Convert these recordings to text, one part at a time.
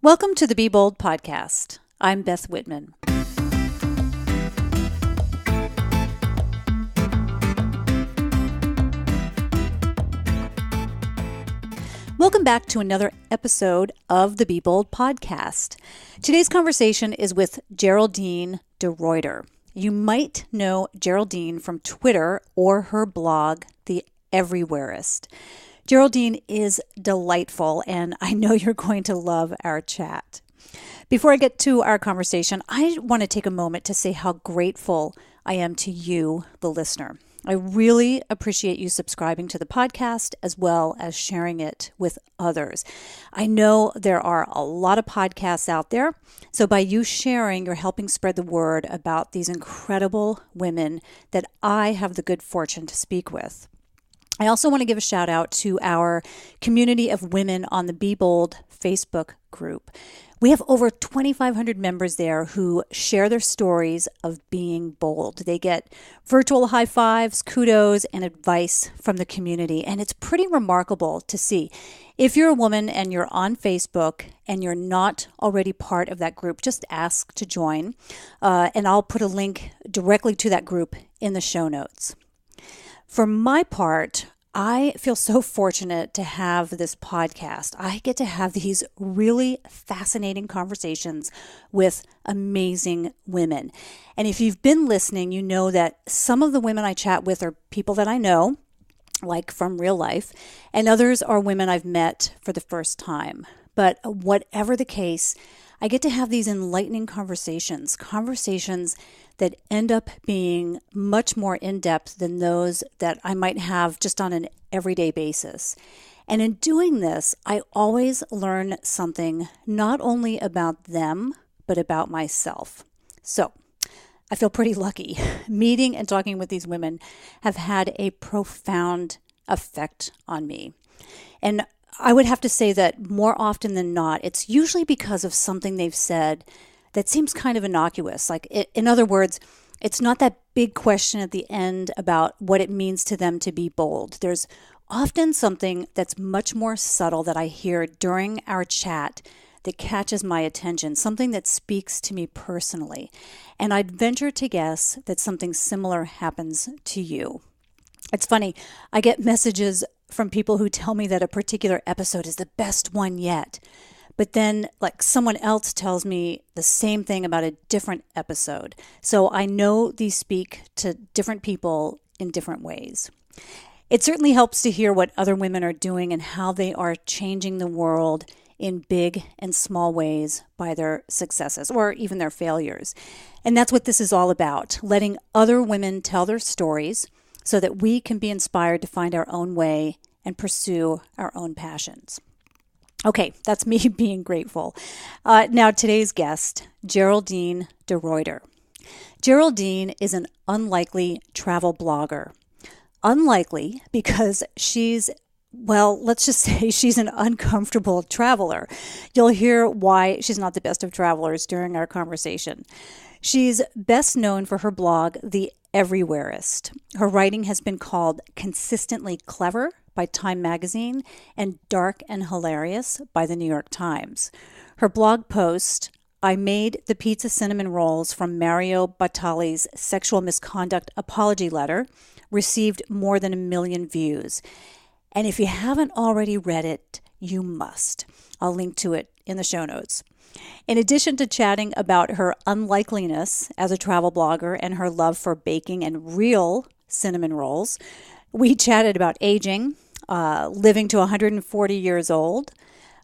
Welcome to the Be Bold podcast. I'm Beth Whitman. Welcome back to another episode of the Be Bold podcast. Today's conversation is with Geraldine DeRuyter. You might know Geraldine from Twitter or her blog, The Everywhereist. Geraldine is delightful, and I know you're going to love our chat. Before I get to our conversation, I want to take a moment to say how grateful I am to you, the listener. I really appreciate you subscribing to the podcast as well as sharing it with others. I know there are a lot of podcasts out there, so by you sharing, you're helping spread the word about these incredible women that I have the good fortune to speak with. I also want to give a shout out to our community of women on the Be Bold Facebook group. We have over 2,500 members there who share their stories of being bold. They get virtual high fives, kudos, and advice from the community. And it's pretty remarkable to see. If you're a woman and you're on Facebook and you're not already part of that group, just ask to join. And I'll put a link directly to that group in the show notes. For my part, I feel so fortunate to have this podcast. I get to have these really fascinating conversations with amazing women. And if you've been listening, you know that some of the women I chat with are people that I know, like from real life, and others are women I've met for the first time. But whatever the case, I get to have these enlightening conversations that end up being much more in-depth than those that I might have just on an everyday basis. And in doing this, I always learn something not only about them, but about myself. So I feel pretty lucky. Meeting and talking with these women have had a profound effect on me. And I would have to say that more often than not, it's usually because of something they've said that seems kind of innocuous. Like, in other words, it's not that big question at the end about what it means to them to be bold. There's often something that's much more subtle that I hear during our chat that catches my attention, something that speaks to me personally. And I'd venture to guess that something similar happens to you. It's funny, I get messages from people who tell me that a particular episode is the best one yet. But then, like, someone else tells me the same thing about a different episode. So I know these speak to different people in different ways. It certainly helps to hear what other women are doing and how they are changing the world in big and small ways by their successes or even their failures. And that's what this is all about, letting other women tell their stories so that we can be inspired to find our own way and pursue our own passions. Okay, that's me being grateful. Now, today's guest, Geraldine DeRuyter. Geraldine is an unlikely travel blogger. Unlikely because let's just say she's an uncomfortable traveler. You'll hear why she's not the best of travelers during our conversation. She's best known for her blog, The Everywhereist. Her writing has been called consistently clever by Time Magazine and dark and hilarious by the New York Times. Her blog post, I made the pizza cinnamon rolls from Mario Batali's sexual misconduct apology letter, received more than 1 million views. And if you haven't already read it, you must. I'll link to it in the show notes. In addition to chatting about her unlikeliness as a travel blogger and her love for baking and real cinnamon rolls, we chatted about aging, living to 140 years old.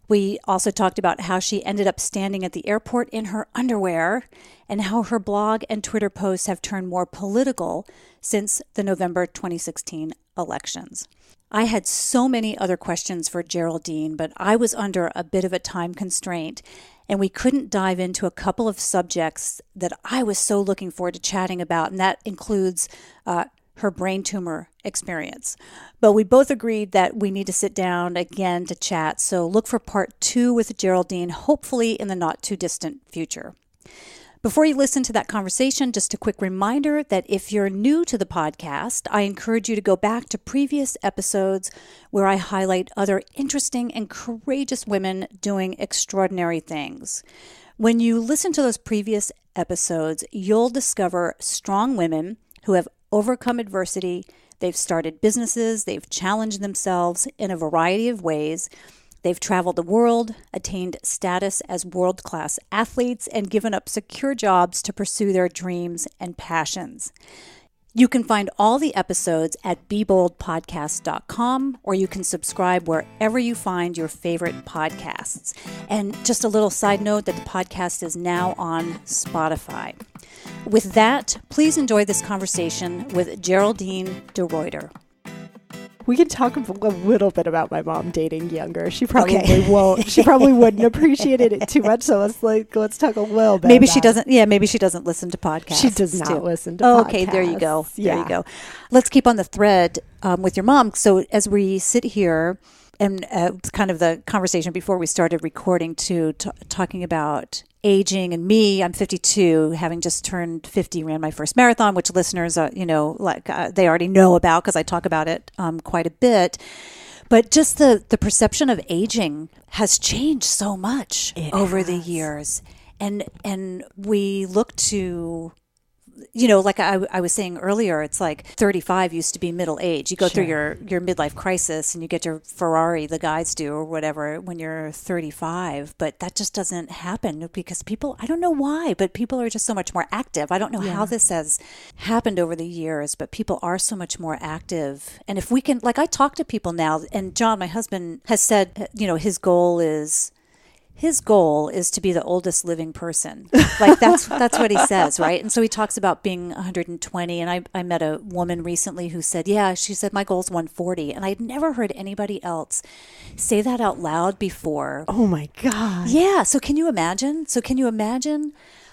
We also talked about how she ended up standing at the airport in her underwear and how her blog and Twitter posts have turned more political since the November 2016 elections. I had so many other questions for Geraldine, but I was under a bit of a time constraint, and we couldn't dive into a couple of subjects that I was so looking forward to chatting about, and that includes her brain tumor experience. But we both agreed that we need to sit down again to chat, so look for part 2 with Geraldine, hopefully in the not too distant future. Before you listen to that conversation, just a quick reminder that if you're new to the podcast, I encourage you to go back to previous episodes where I highlight other interesting and courageous women doing extraordinary things. When you listen to those previous episodes, you'll discover strong women who have overcome adversity. They've started businesses, they've challenged themselves in a variety of ways. They've traveled the world, attained status as world-class athletes, and given up secure jobs to pursue their dreams and passions. You can find all the episodes at BeBoldPodcast.com, or you can subscribe wherever you find your favorite podcasts. And just a little side note that the podcast is now on Spotify. With that, please enjoy this conversation with Geraldine de Ruyter. We can talk a little bit about my mom dating younger. She probably won't. She probably wouldn't appreciate it too much. So let's talk a little bit. Maybe she doesn't. Yeah, maybe she doesn't listen to podcasts. She does not listen to podcasts. Okay, there you go. Yeah. There you go. Let's keep on the thread with your mom. So as we sit here, and it's kind of the conversation before we started recording too, talking about aging and me. I'm 52, having just turned 50, ran my first marathon, which listeners, they already know about because I talk about it quite a bit. But just the perception of aging has changed so much over the years. And we look to, like I was saying earlier, it's like 35 used to be middle age. You go through your midlife crisis and you get your Ferrari, the guys do, or whatever, when you're 35. But that just doesn't happen because people, I don't know why, but people are just so much more active. I don't know how this has happened over the years, but people are so much more active. And if we can, like I talk to people now, and John, my husband, has said, his goal is to be the oldest living person. Like that's what he says, right? And so he talks about being 120. And I met a woman recently who said, she said, my goal's 140. And I'd never heard anybody else say that out loud before. Oh my God. Yeah. So can you imagine?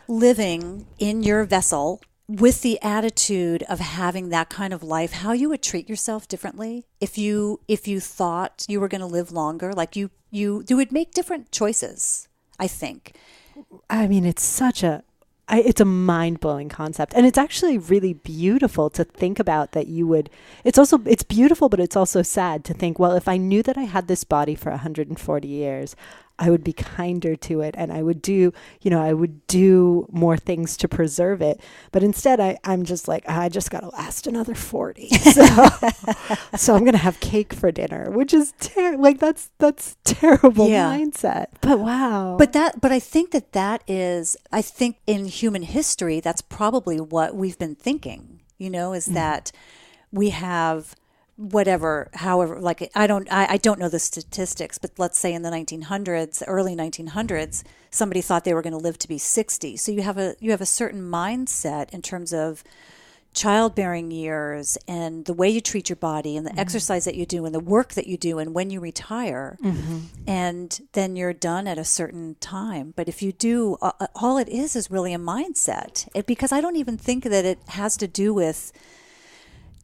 Living in your vessel with the attitude of having that kind of life, how you would treat yourself differently if you thought you were going to live longer, like you would make different choices, I think. I mean, it's it's a mind-blowing concept. And it's actually really beautiful to think about that it's beautiful, but it's also sad to think, well, if I knew that I had this body for 140 years, I would be kinder to it and I would do more things to preserve it. But instead, I'm just like, I just got to last another 40. So I'm going to have cake for dinner, which is that's terrible mindset. But wow. But I think I think in human history, that's probably what we've been thinking, is that we have however, like I don't know the statistics, but let's say in the 1900s, early 1900s, somebody thought they were going to live to be 60. So you have a certain mindset in terms of childbearing years and the way you treat your body and the exercise that you do and the work that you do and when you retire, and then you're done at a certain time. But if you do, all it is really a mindset. Because I don't even think that it has to do with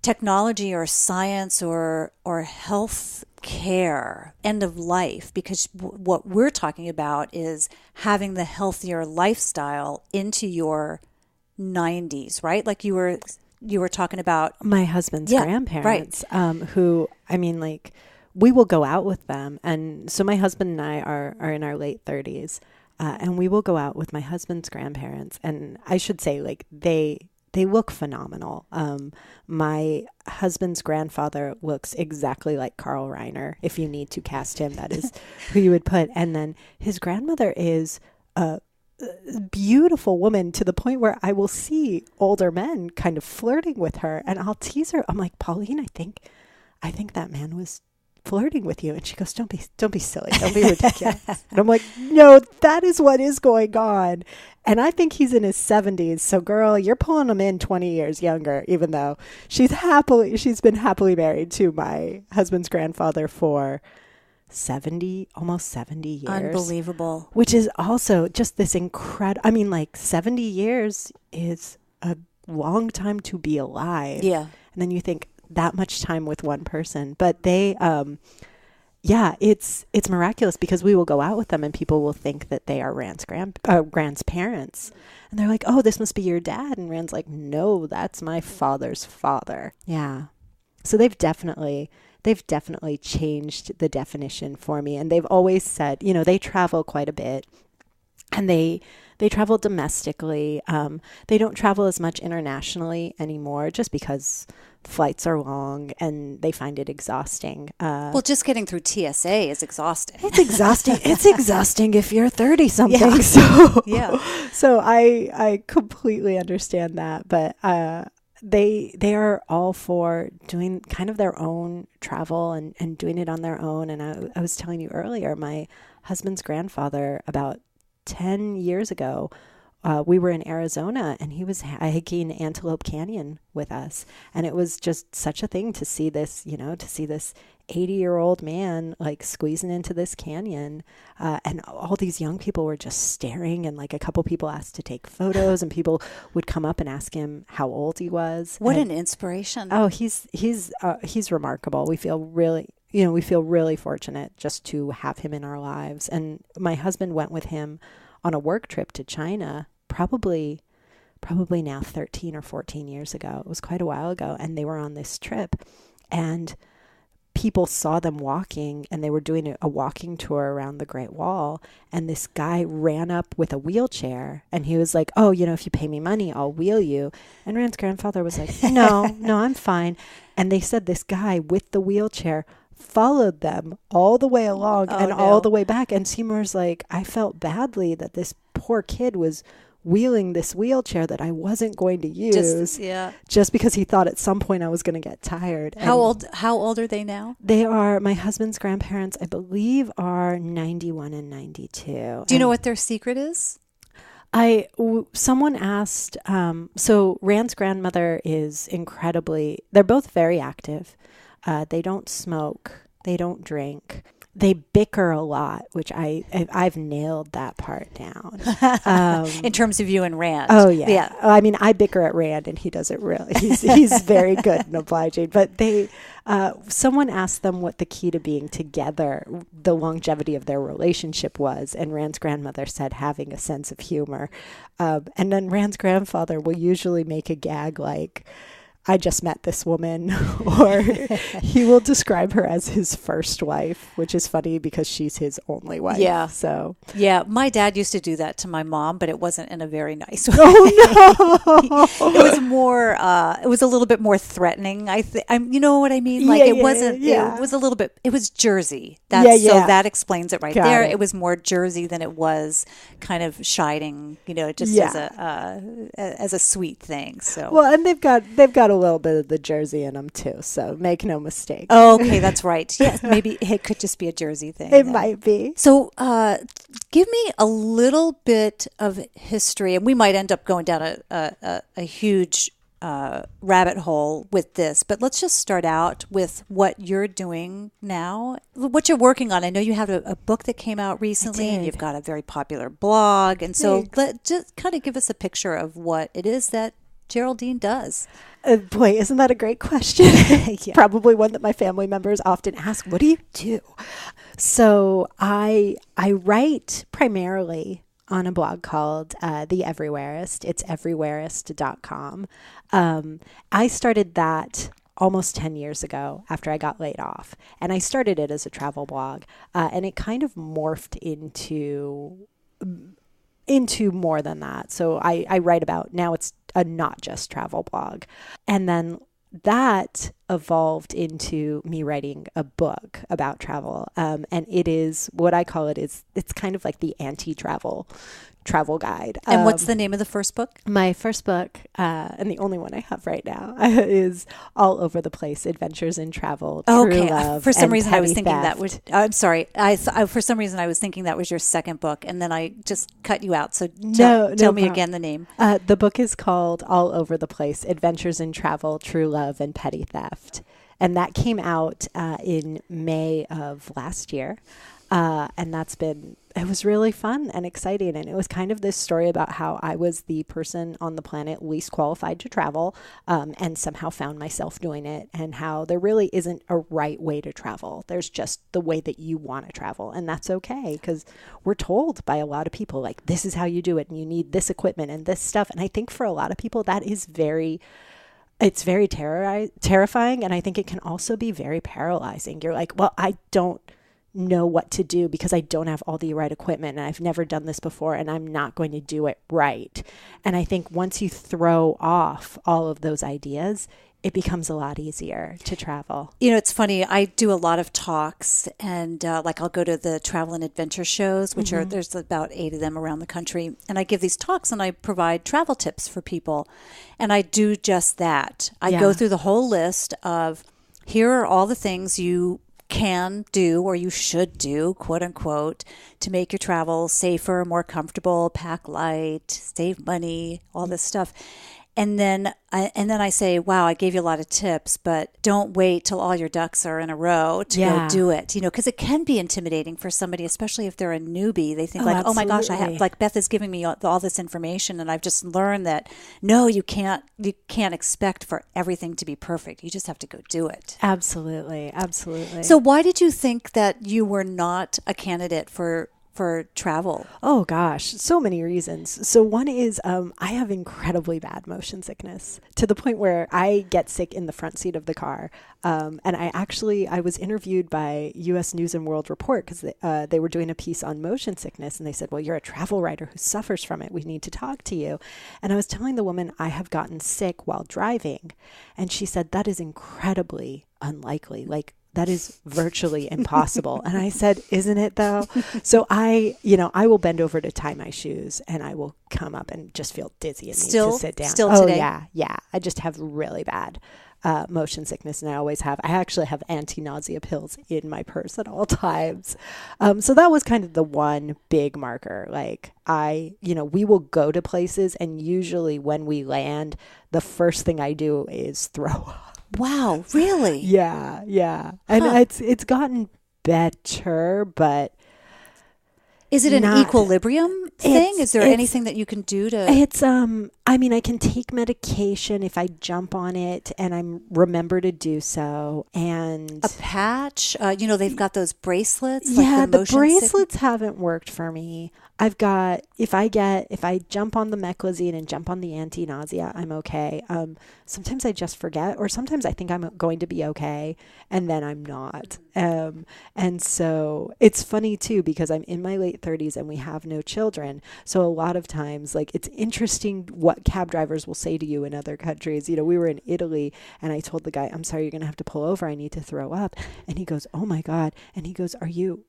technology or science or health care, end of life, because what we're talking about is having the healthier lifestyle into your 90s, right? Like you were talking about my husband's grandparents, who, I mean, like we will go out with them. And so my husband and I are in our late 30s, and we will go out with my husband's grandparents. And I should say, like, they look phenomenal. My husband's grandfather looks exactly like Carl Reiner. If you need to cast him, that is who you would put. And then his grandmother is a beautiful woman to the point where I will see older men kind of flirting with her, and I'll tease her. I'm like, Pauline, I think that man was flirting with you. And she goes, don't be silly. Don't be ridiculous. And I'm like, no, that is what is going on. And I think he's in his 70s. So girl, you're pulling him in 20 years younger, even though she's been happily married to my husband's grandfather for almost 70 years. Unbelievable. Which is also just this incredible, I mean, like 70 years is a long time to be alive. Yeah. And then you think, that much time with one person. But they yeah, it's miraculous because we will go out with them and people will think that they are Rand's parents. And they're like, oh, this must be your dad. And Rand's like, no, that's my father's father. Yeah. So they've definitely changed the definition for me. And they've always said, they travel quite a bit and they travel domestically. They don't travel as much internationally anymore just because flights are long and they find it exhausting. Well, just getting through TSA is exhausting. It's exhausting. It's exhausting if you're 30 something. Yeah. So I completely understand that. But they are all for doing kind of their own travel and doing it on their own. And I was telling you earlier, my husband's grandfather, about 10 years ago, we were in Arizona and he was hiking Antelope Canyon with us. And it was just such a thing to see this, to see this 80-year-old man like squeezing into this canyon. And all these young people were just staring, and like a couple people asked to take photos and people would come up and ask him how old he was. What an inspiration. Oh, he's remarkable. We feel really fortunate just to have him in our lives. And my husband went with him on a work trip to China, probably now 13 or 14 years ago. It was quite a while ago. And they were on this trip and people saw them walking, and they were doing a walking tour around the Great Wall. And this guy ran up with a wheelchair and he was like, oh, if you pay me money, I'll wheel you. And Rand's grandfather was like, no, I'm fine. And they said this guy with the wheelchair followed them all the way along all the way back. And Seymour's like, I felt badly that this poor kid was wheeling this wheelchair that I wasn't going to use just because he thought at some point I was going to get tired. How old are they now? They are, my husband's grandparents, I believe, are 91 and 92. Do you know what their secret is? Someone asked, so Rand's grandmother is they're both very active. They don't smoke. They don't drink. They bicker a lot, which I've nailed that part down. In terms of you and Rand. Oh, yeah. I mean, I bicker at Rand and he does it really. He's very good and obliging. But someone asked them what the key to being together, the longevity of their relationship was. And Rand's grandmother said having a sense of humor. And then Rand's grandfather will usually make a gag like, I just met this woman, or he will describe her as his first wife, which is funny because she's his only wife. Yeah. So. Yeah. My dad used to do that to my mom, but it wasn't in a very nice way. Oh, no. It was more, it was a little bit more threatening. You know what I mean? Like it wasn't, it was a little bit, it was Jersey. So that explains it right there. It was more Jersey than it was kind of chiding, just as a sweet thing. So. Well, and they've got a little bit of the Jersey in them too, so make no mistake. Oh, okay, that's right. Yes, maybe it could just be a Jersey thing. It might be. So give me a little bit of history, and we might end up going down a huge rabbit hole with this, but let's just start out with what you're doing now, what you're working on. I know you have a book that came out recently, and you've got a very popular blog, and so just kind of give us a picture of what it is that Geraldine does. Boy, isn't that a great question? Probably one that my family members often ask. What do you do? So I write primarily on a blog called The Everywhereist. It's everywhereist.com. I started that almost 10 years ago after I got laid off. And I started it as a travel blog. And it kind of morphed into more than that. So I write about, now it's a not just travel blog. And then that evolved into me writing a book about travel. And it is, what I call it's kind of like the anti-travel guide. And what's the name of the first book? My first book, and the only one I have right now, is All Over the Place: Adventures in Travel, True Love, For some reason, I was Petty thinking Theft. that was. I'm sorry. For some reason, I was thinking that was your second book, and then I just cut you out. So tell me again the name. The book is called All Over the Place: Adventures in Travel, True Love, and Petty Theft, and that came out in May of last year. And it was really fun and exciting. And it was kind of this story about how I was the person on the planet least qualified to travel, and somehow found myself doing it, and how there really isn't a right way to travel. There's just the way that you want to travel. And that's okay, because we're told by a lot of people, like, this is how you do it, and you need this equipment and this stuff. And I think for a lot of people, that is it's very terrifying. And I think it can also be very paralyzing. You're like, well, I don't know what to do because I don't have all the right equipment, and I've never done this before, and I'm not going to do it right. And I think once you throw off all of those ideas, it becomes a lot easier to travel. It's funny. I do a lot of talks, and like I'll go to the travel and adventure shows, which are, there's about 8 of them around the country. And I give these talks and I provide travel tips for people. And I do just that. I go through the whole list of, here are all the things you can do, or you should do, quote unquote, to make your travel safer, more comfortable, pack light, save money, all this stuff. And then I say, wow, I gave you a lot of tips, but don't wait till all your ducks are in a row to go do it. Because it can be intimidating for somebody, especially if they're a newbie. They think oh my gosh, Beth is giving me all this information, and I've just learned that no, you can't expect for everything to be perfect. You just have to go do it. Absolutely. So why did you think that you were not a candidate for travel? Oh gosh, so many reasons. So one is I have incredibly bad motion sickness, to the point where I get sick in the front seat of the car. And I was interviewed by U.S. News and World Report because they were doing a piece on motion sickness, and they said, well, you're a travel writer who suffers from it. We need to talk to you. And I was telling the woman I have gotten sick while driving, and she said, that is incredibly unlikely. Like, that is virtually impossible. And I said, isn't it though? So I will bend over to tie my shoes, and I will come up and just feel dizzy and need to sit down. Still today? Yeah. I just have really bad motion sickness, and I always have. I actually have anti-nausea pills in my purse at all times. So that was kind of the one big marker. Like we will go to places, and usually when we land, the first thing I do is throw up. Wow, really? Yeah. And it's gotten better, but is it an equilibrium thing? Is there anything that you can do to? It's I can take medication if I jump on it and I remember to do so. And a patch, they've got those bracelets. Yeah, the bracelets haven't worked for me. I've got, if I jump on the meclizine and jump on the anti-nausea, I'm okay. Sometimes I just forget, or sometimes I think I'm going to be okay, and then I'm not. And so it's funny too, because I'm in my late 30s and we have no children. So a lot of times, like, it's interesting what cab drivers will say to you in other countries. We were in Italy, and I told the guy, I'm sorry, you're going to have to pull over. I need to throw up. And he goes, oh my God. And he goes, are you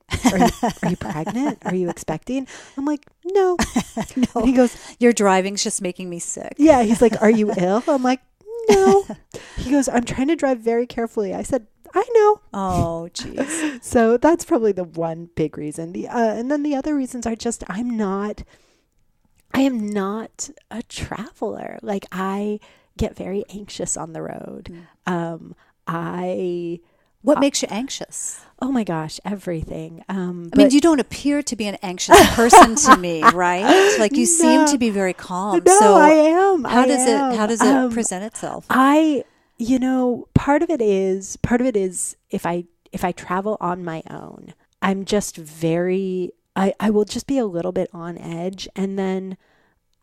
pregnant? Are you expecting? I'm like, no. No. And he goes, your driving's just making me sick. Yeah. He's like, are you ill? I'm like, no. He goes, I'm trying to drive very carefully. I said, I know. Oh, geez. So that's probably the one big reason. And then the other reasons are just, I am not a traveler. Like, I get very anxious on the road. What makes you anxious? Oh my gosh, everything. You don't appear to be an anxious person to me, right? Like, you seem to be very calm. No, so I am. How does it present itself? Part of it is if I travel on my own, I'm just I will just be a little bit on edge. And then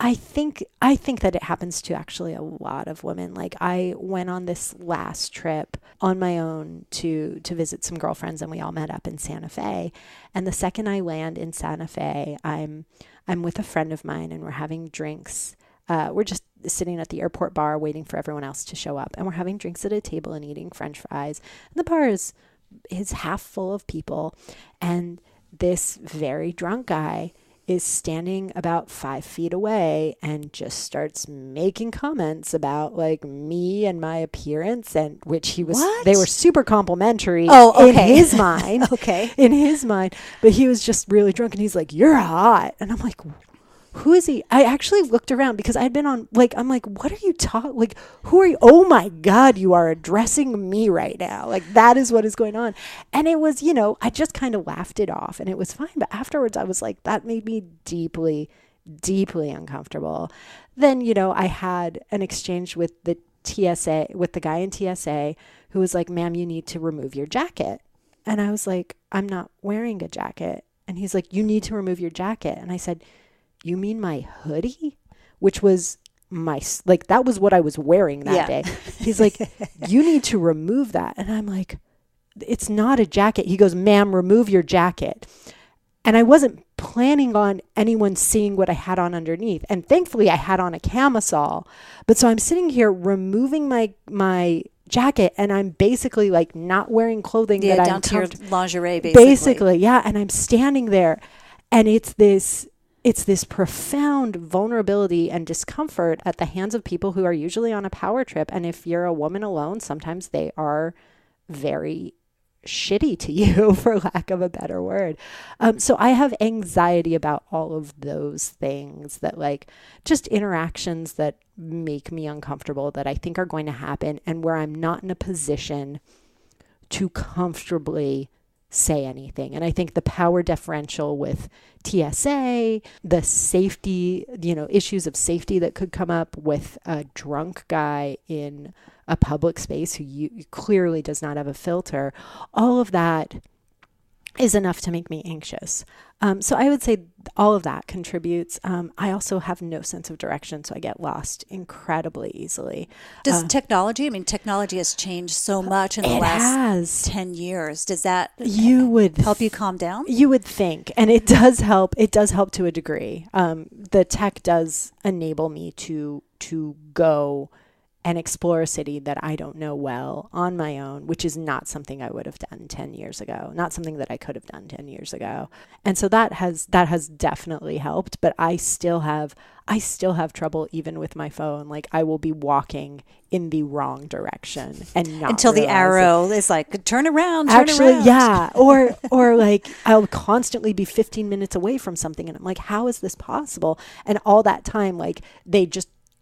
I think that it happens to actually a lot of women. Like, I went on this last trip on my own to visit some girlfriends, and we all met up in Santa Fe. And the second I land in Santa Fe, I'm with a friend of mine, and we're having drinks. We're just sitting at the airport bar waiting for everyone else to show up, and we're having drinks at a table and eating French fries. And the bar is half full of people, and this very drunk guy is standing about 5 feet away and just starts making comments about, like, me and my appearance, and they were super complimentary in his mind. Okay. In his mind. But he was just really drunk, and he's like, you're hot. And I'm like, who is he? I actually looked around because I'd been on, like, I'm like, what are you talking? Like, who are you? Oh my God, you are addressing me right now. Like, that is what is going on. And it was, you know, I just kind of laughed it off and it was fine. But afterwards, I was like, that made me deeply, deeply uncomfortable. Then, you know, I had an exchange with the TSA, with the guy in TSA who was like, ma'am, you need to remove your jacket. And I was like, I'm not wearing a jacket. And he's like, you need to remove your jacket. And I said, you mean my hoodie? Which was like, that was what I was wearing that day. He's like, you need to remove that. And I'm like, it's not a jacket. He goes, ma'am, remove your jacket. And I wasn't planning on anyone seeing what I had on underneath. And thankfully I had on a camisole. But so I'm sitting here removing my jacket and I'm basically like not wearing clothing that down I'm to your lingerie, basically. Yeah. And I'm standing there and it's this profound vulnerability and discomfort at the hands of people who are usually on a power trip. And if you're a woman alone, sometimes they are very shitty to you, for lack of a better word. So I have anxiety about all of those things, that like just interactions that make me uncomfortable, that I think are going to happen, and where I'm not in a position to comfortably say anything. And I think the power differential with TSA, the safety, you know, issues of safety that could come up with a drunk guy in a public space who clearly does not have a filter, all of that is enough to make me anxious. So I would say all of that contributes. I also have no sense of direction, so I get lost incredibly easily. Does technology has changed so much in the last 10 years. Does that help you calm down? You would think, and it does help. It does help to a degree. The tech does enable me to go and explore a city that I don't know well on my own, which is not something I would have done 10 years ago, not something that I could have done 10 years ago. And so that has definitely helped, but I still have trouble even with my phone. Like, I will be walking in the wrong direction and not until the arrow is like, turn around. Yeah. Or like, I'll constantly be 15 minutes away from something and I'm like, how is this possible? And all that time, like,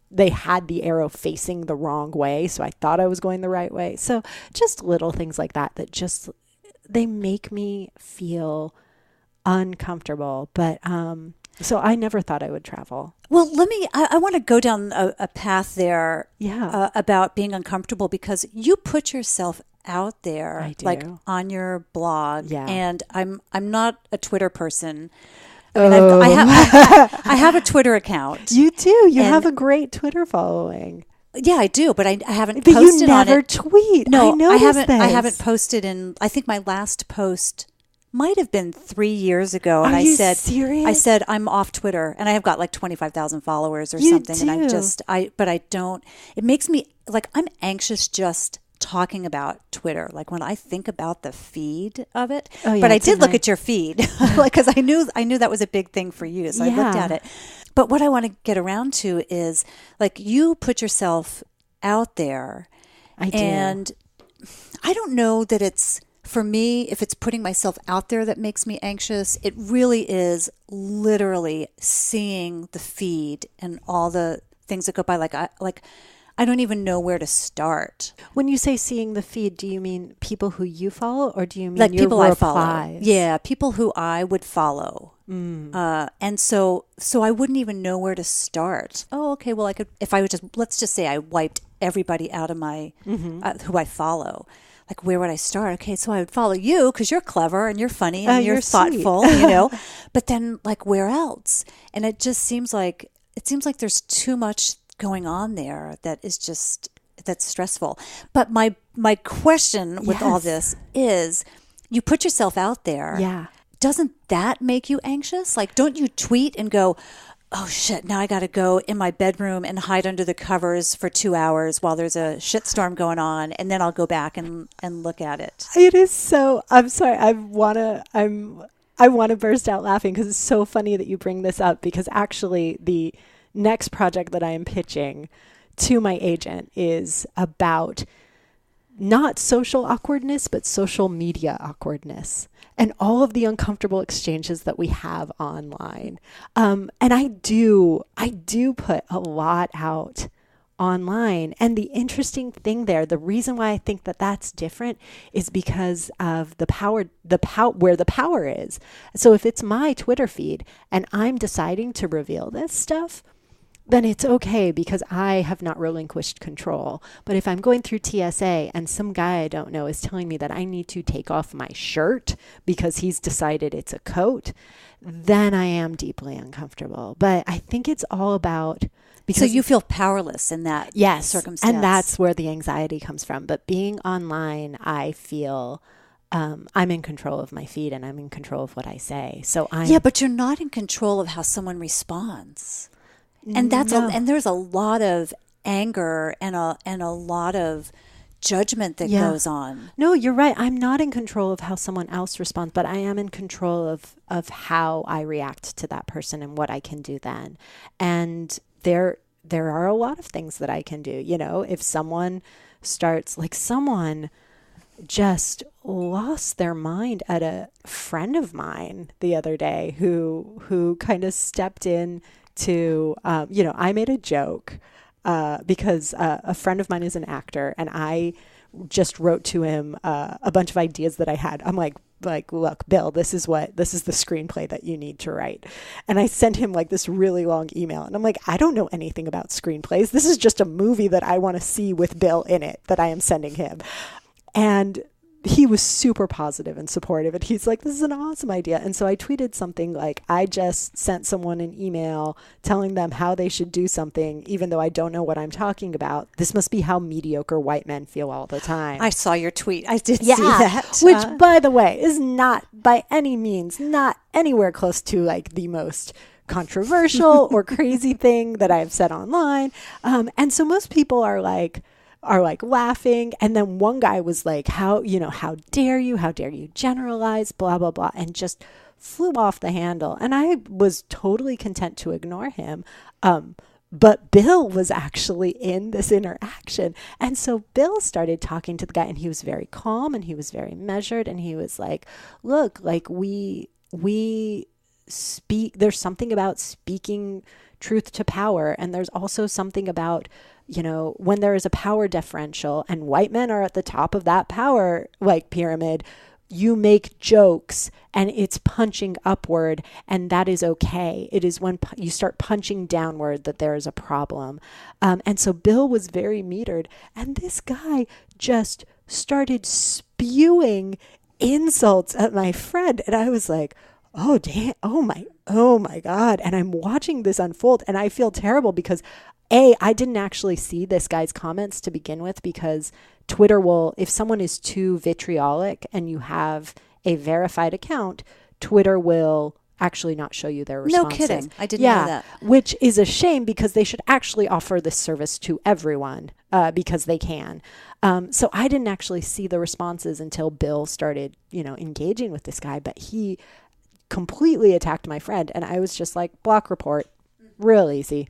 they had the arrow facing the wrong way. So I thought I was going the right way. So just little things like that just, they make me feel uncomfortable. But, so I never thought I would travel. Well, I want to go down a path there about being uncomfortable, because you put yourself out there, like on your blog. Yeah. And I'm not a Twitter person. I have a Twitter account. You do. You have a great Twitter following. Yeah, I do, but I haven't posted on it. But you never tweet. No, I haven't posted I think my last post might have been 3 years ago. And serious? I said, I'm off Twitter, and I have got like 25,000 followers or something. Do. And I don't, it makes me like, I'm anxious just talking about Twitter, like when I think about the feed of it. But I did look at your feed, like, because I knew that was a big thing for you, so I looked at it. But what I want to get around to is, like, you put yourself out there. I do. And I don't know that it's, for me, if it's putting myself out there that makes me anxious. It really is literally seeing the feed and all the things that go by. I don't even know where to start. When you say seeing the feed, do you mean people who you follow, or do you mean like your people replies? I follow? Yeah, people who I would follow. And so I wouldn't even know where to start. Oh, okay. Well, I could, if I would let's just say I wiped everybody out of my who I follow. Like, where would I start? Okay, so I would follow you because you're clever and you're funny and you're thoughtful, you know. But then, like, where else? And it just seems like there's too much going on there that's stressful. But my question with all this is, you put yourself out there. Yeah. Doesn't that make you anxious? Like, don't you tweet and go, oh shit, now I got to go in my bedroom and hide under the covers for 2 hours while there's a shitstorm going on, and then I'll go back and look at it. It is so, I'm sorry, I want to burst out laughing because it's so funny that you bring this up, because actually the next project that I am pitching to my agent is about not social awkwardness, but social media awkwardness and all of the uncomfortable exchanges that we have online. And I do put a lot out online. And the interesting thing there, the reason why I think that that's different is because of where the power is. So if it's my Twitter feed and I'm deciding to reveal this stuff, then it's okay because I have not relinquished control. But if I'm going through TSA and some guy I don't know is telling me that I need to take off my shirt because he's decided it's a coat, then I am deeply uncomfortable. But I think it's all about... So you feel powerless in that circumstance. And that's where the anxiety comes from. But being online, I feel... I'm in control of my feed and I'm in control of what I say. Yeah, but you're not in control of how someone responds. And and there's a lot of anger and a lot of judgment that goes on. No, you're right. I'm not in control of how someone else responds, but I am in control of how I react to that person and what I can do then. And there are a lot of things that I can do. You know, if someone starts, like someone just lost their mind at a friend of mine the other day who kind of stepped in to, I made a joke because a friend of mine is an actor and I just wrote to him a bunch of ideas that I had. I'm like, look, Bill, this is the screenplay that you need to write. And I sent him like this really long email. And I'm like, I don't know anything about screenplays. This is just a movie that I want to see with Bill in it that I am sending him. And he was super positive and supportive. And he's like, this is an awesome idea. And so I tweeted something like, I just sent someone an email telling them how they should do something, even though I don't know what I'm talking about. This must be how mediocre white men feel all the time. I saw your tweet. I did see that. Which, by the way, is not by any means, not anywhere close to like the most controversial or crazy thing that I've said online. And so most people are like laughing. And then one guy was like, how dare you generalize, blah, blah, blah, and just flew off the handle. And I was totally content to ignore him. But Bill was actually in this interaction. And so Bill started talking to the guy and he was very calm and he was very measured. And he was like, look, like we speak, there's something about speaking truth to power. And there's also something about, when there is a power differential and white men are at the top of that power, like pyramid, you make jokes and it's punching upward and that is okay. It is when you start punching downward that there is a problem. And so Bill was very metered and this guy just started spewing insults at my friend. And I was like, oh, damn, oh my God. And I'm watching this unfold and I feel terrible because I didn't actually see this guy's comments to begin with because Twitter will, if someone is too vitriolic and you have a verified account, Twitter will actually not show you their responses. No kidding. I didn't know that. Which is a shame because they should actually offer this service to everyone because they can. So I didn't actually see the responses until Bill started, engaging with this guy, but he completely attacked my friend. And I was just like, block report, real easy.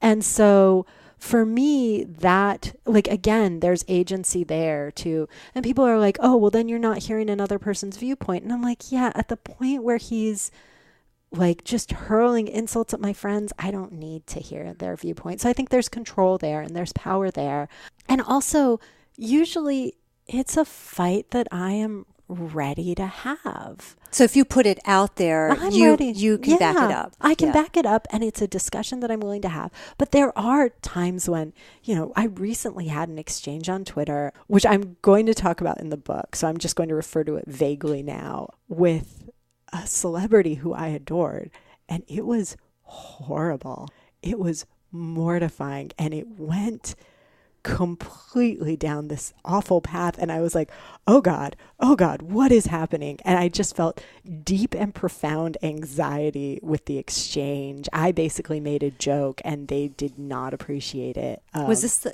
And so for me, that, like, again, there's agency there too. And people are like, oh, well, then you're not hearing another person's viewpoint. And I'm like, yeah, at the point where he's like just hurling insults at my friends, I don't need to hear their viewpoint. So I think there's control there and there's power there. And also, usually it's a fight that I am ready to have. So if you put it out there, you can back it up. I can back it up and it's a discussion that I'm willing to have. But there are times when, I recently had an exchange on Twitter, which I'm going to talk about in the book. So I'm just going to refer to it vaguely now, with a celebrity who I adored. And it was horrible. It was mortifying. And it went completely down this awful path. And I was like, oh God, what is happening? And I just felt deep and profound anxiety with the exchange. I basically made a joke and they did not appreciate it. Was this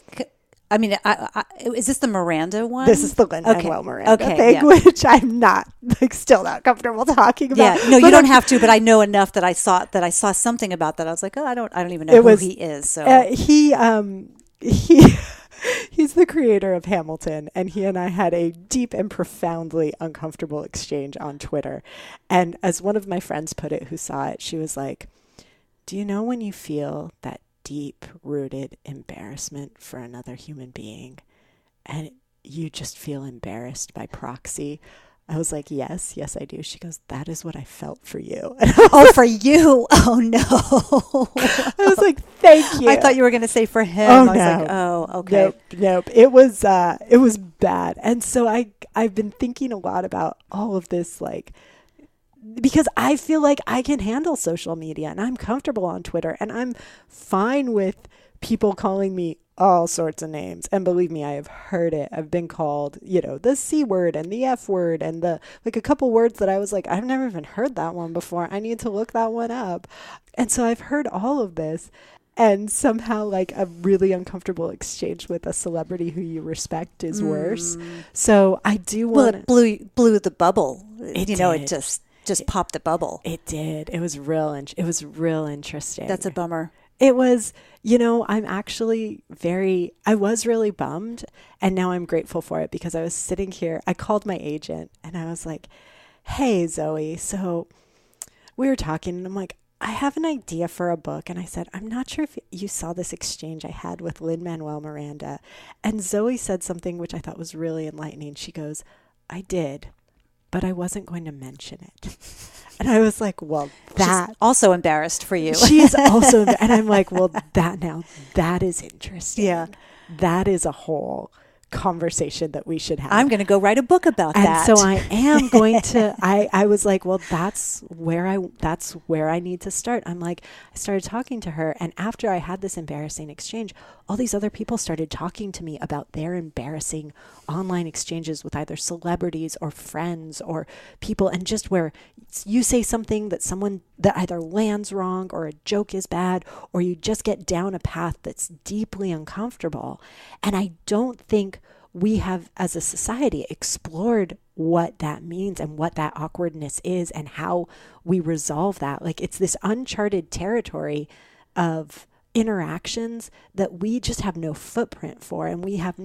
is this the Miranda one? This is the Lin-Manuel Miranda thing, which I'm not, still not comfortable talking about. Yeah, no, you don't have to, but I know enough that I saw something about that. I was like, oh, I don't even know who he is. So he He's the creator of Hamilton, and he and I had a deep and profoundly uncomfortable exchange on Twitter. And as one of my friends put it who saw it, she was like, do you know when you feel that deep-rooted embarrassment for another human being and you just feel embarrassed by proxy? I was like, yes, I do. She goes, that is what I felt for you. Oh, for you? Oh, no. I was like, thank you. I thought you were going to say for him. Oh, I was no. like, oh, okay. Nope. It was bad. And so I've been thinking a lot about all of this, like, because I feel like I can handle social media and I'm comfortable on Twitter and I'm fine with people calling me all sorts of names. And believe me, I have heard it. I've been called, the C word and the F word and a couple words that I was like, I've never even heard that one before. I need to look that one up. And so I've heard all of this. And somehow like a really uncomfortable exchange with a celebrity who you respect is worse. So I do want Well, it blew the bubble. It just popped the bubble. It did. It was real interesting. That's a bummer. It was, I'm actually I was really bummed, and now I'm grateful for it because I was sitting here, I called my agent and I was like, hey, Zoe, so we were talking and I'm like, I have an idea for a book. And I said, I'm not sure if you saw this exchange I had with Lin-Manuel Miranda. And Zoe said something which I thought was really enlightening. She goes, I did, but I wasn't going to mention it. And I was like, well, that... She's also embarrassed for you. She's also... And I'm like, well, that is interesting. Yeah. That is a whole conversation that we should have. I'm going to go write a book about that. And so I am going to, I was like, well, that's where I need to start. I'm like, I started talking to her. And after I had this embarrassing exchange, all these other people started talking to me about their embarrassing online exchanges with either celebrities or friends or people. And just where you say something that either lands wrong or a joke is bad, or you just get down a path that's deeply uncomfortable. And I don't think we have, as a society, explored what that means and what that awkwardness is and how we resolve that. Like, it's this uncharted territory of interactions that we just have no footprint for, and we have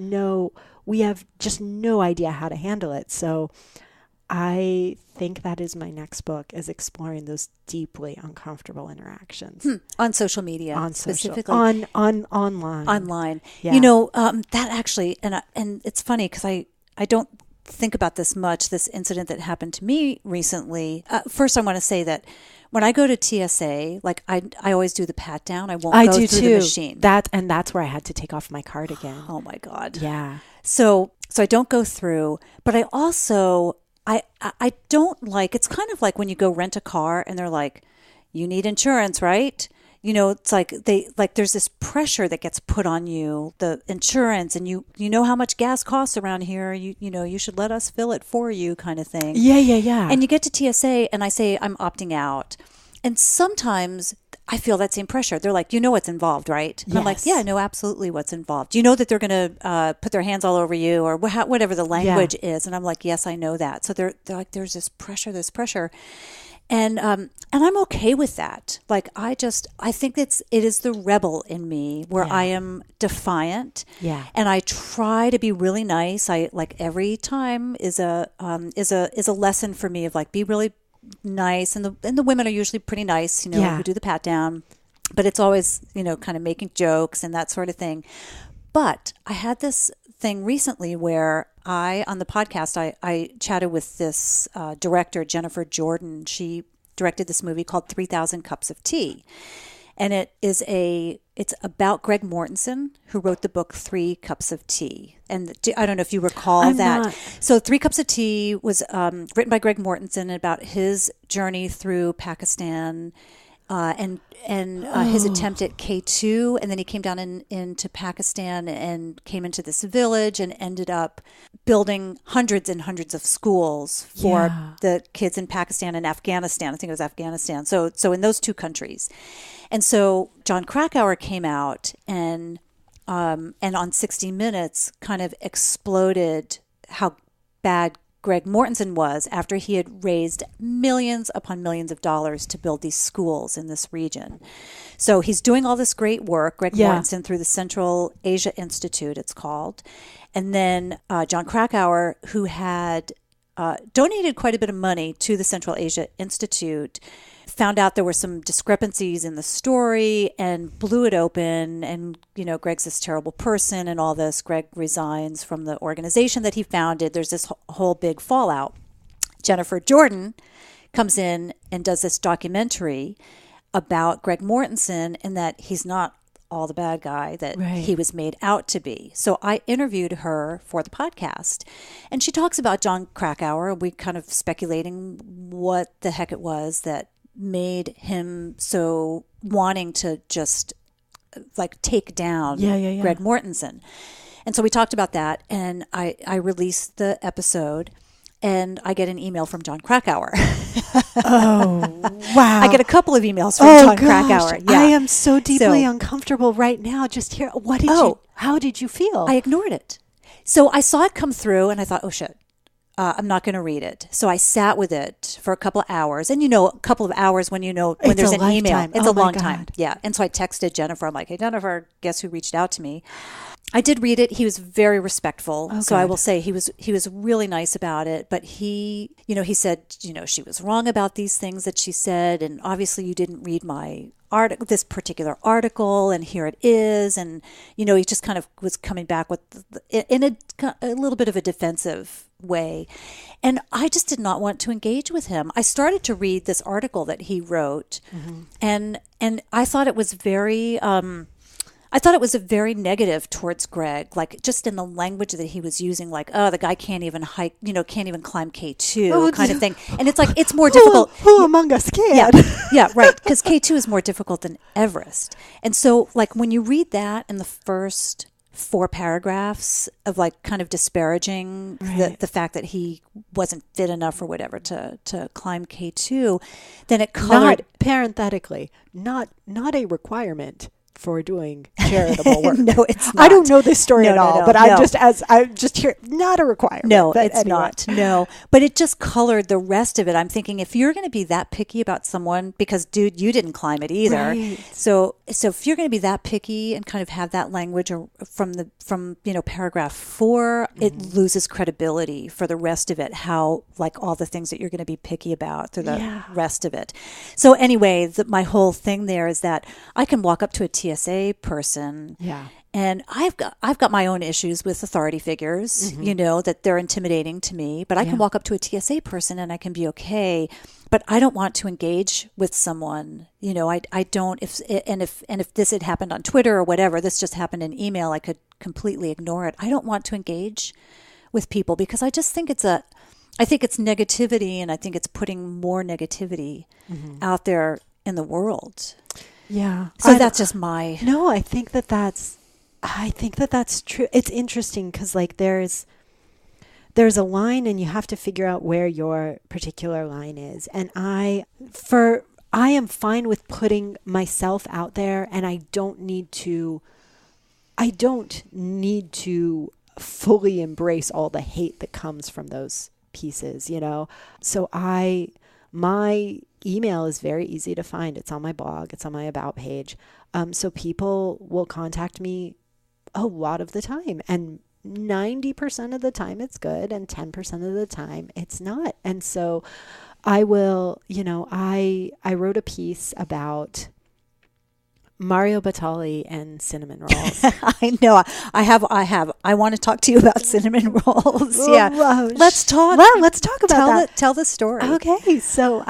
just no idea how to handle it. So I think that is my next book, is exploring those deeply uncomfortable interactions on social media, specifically online. Yeah. That actually, and it's funny because I don't think about this much. This incident that happened to me recently. First, I want to say that when I go to TSA, like I always do the pat down. I won't go through the machine. That's where I had to take off my card again. Oh my God. Yeah. So I don't go through, but I also. I don't like, it's kind of like when you go rent a car and they're like, you need insurance, right? It's like there's this pressure that gets put on you, the insurance, and you know how much gas costs around here. You should let us fill it for you, kind of thing. Yeah. And you get to TSA and I say, I'm opting out. And sometimes I feel that same pressure. They're like, what's involved, right? And yes. I'm like, yeah, I know absolutely what's involved. You know that they're going to put their hands all over you or whatever the language is. And I'm like, yes, I know that. So they're like, there's this pressure. And I'm okay with that. Like, I think it is the rebel in me where I am defiant. Yeah. And I try to be really nice. I like every time is a lesson for me of like, be really nice, and the women are usually pretty nice, who do the pat down, but it's always, kind of making jokes and that sort of thing. But I had this thing recently where on the podcast, I chatted with this director, Jennifer Jordan. She directed this movie called 3,000 Cups of Tea. And it's about Greg Mortensen, who wrote the book 3 Cups of Tea. And I don't know if you recall that. Not. So 3 Cups of Tea was written by Greg Mortensen about his journey through Pakistan and his attempt at K2. And then he came down into Pakistan and came into this village and ended up building hundreds and hundreds of schools for the kids in Pakistan and Afghanistan. I think it was Afghanistan. So in those two countries. And so Jon Krakauer came out and on 60 Minutes kind of exploded how bad Greg Mortensen was after he had raised millions upon millions of dollars to build these schools in this region. So he's doing all this great work, Greg Mortensen, through the Central Asia Institute, it's called. And then Jon Krakauer, who had donated quite a bit of money to the Central Asia Institute, found out there were some discrepancies in the story and blew it open. And, Greg's this terrible person and all this. Greg resigns from the organization that he founded. There's this whole big fallout. Jennifer Jordan comes in and does this documentary about Greg Mortensen and that he's not all the bad guy that he was made out to be. So I interviewed her for the podcast, and she talks about Jon Krakauer. We kind of speculating what the heck it was that made him so wanting to just take down Greg Mortensen. And so we talked about that, and I released the episode, and I get an email from Jon Krakauer. Oh, wow. I get a couple of emails from Jon Krakauer. Yeah. I am so deeply uncomfortable right now. Just here. How did you feel? I ignored it. So I saw it come through and I thought, oh shit, I'm not going to read it. So I sat with it for a couple of hours. And a couple of hours when there's an email, it's a long time. Yeah. And so I texted Jennifer. I'm like, hey, Jennifer, guess who reached out to me? I did read it. He was very respectful. So I will say he was really nice about it. But he said, she was wrong about these things that she said. And obviously you didn't read my article, this particular article, and here it is. And, he just kind of was coming back with in a little bit of a defensive way. And I just did not want to engage with him. I started to read this article that he wrote, and I thought it was very very negative towards Greg, just in the language that he was using, the guy can't even hike, can't even climb K2 kind of thing. And it's it's more difficult. Who among us can? Yeah, right. Because K2 is more difficult than Everest. And so when you read that in the first 4 paragraphs of kind of disparaging the fact that he wasn't fit enough or whatever to climb K2, then it colored. Parenthetically, not a requirement for doing charitable work. No, it's not. I don't know this story at all, but I'm just here, not a requirement. No, it's not. No, but it just colored the rest of it. I'm thinking, if you're going to be that picky about someone, because dude, you didn't climb it either. Right. So if you're going to be that picky and kind of have that language from paragraph 4, it loses credibility for the rest of it. How all the things that you're going to be picky about through the rest of it. So anyway, my whole thing there is that I can walk up to a TSA person. Yeah. And I've got my own issues with authority figures, that they're intimidating to me, but I can walk up to a TSA person and I can be okay, but I don't want to engage with someone, I don't, if this had happened on Twitter or whatever, this just happened in email, I could completely ignore it. I don't want to engage with people because I just think I think it's negativity, and I think it's putting more negativity out there in the world. Yeah. So that's just my... No, I think that's true. It's interesting because there's a line and you have to figure out where your particular line is. And I am fine with putting myself out there, and I don't need to fully embrace all the hate that comes from those pieces, So my email is very easy to find. It's on my blog. It's on my about page. So people will contact me a lot of the time, and 90% of the time it's good, and 10% of the time it's not. And so I will, I wrote a piece about Mario Batali and cinnamon rolls. I know. I want to talk to you about cinnamon rolls. Yeah. Let's talk. Well, let's talk about that. Tell the story. Okay. So,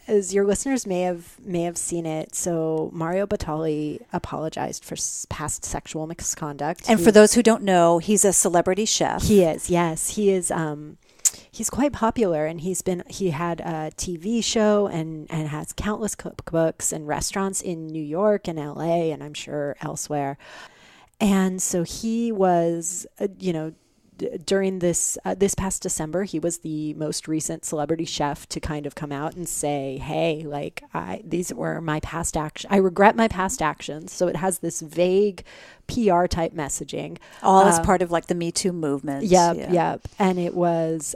as your listeners may have seen it, so Mario Batali apologized for past sexual misconduct. And for those who don't know, he's a celebrity chef. He is. Yes, he is. He's quite popular, and he had a TV show and has countless cookbooks and restaurants in New York and LA, and I'm sure elsewhere. And so he was, during this past December, he was the most recent celebrity chef to kind of come out and say, hey, like these were my past actions. I regret my past actions. So it has this vague PR type messaging. All as part of like the Me Too movement. Yep. And it was,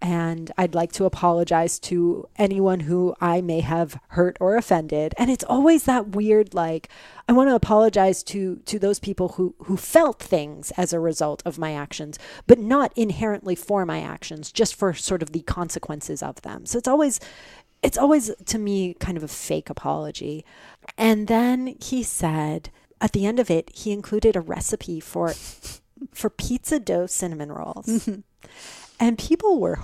and I'd like to apologize to anyone who I may have hurt or offended. And it's always that weird, like, I want to apologize to those people who felt things as a result of my actions, but not inherently for my actions, just for sort of the consequences of them. So it's always to me kind of a fake apology. And then he said, at the end of it, he included a recipe for pizza dough cinnamon rolls. Mm-hmm. And people were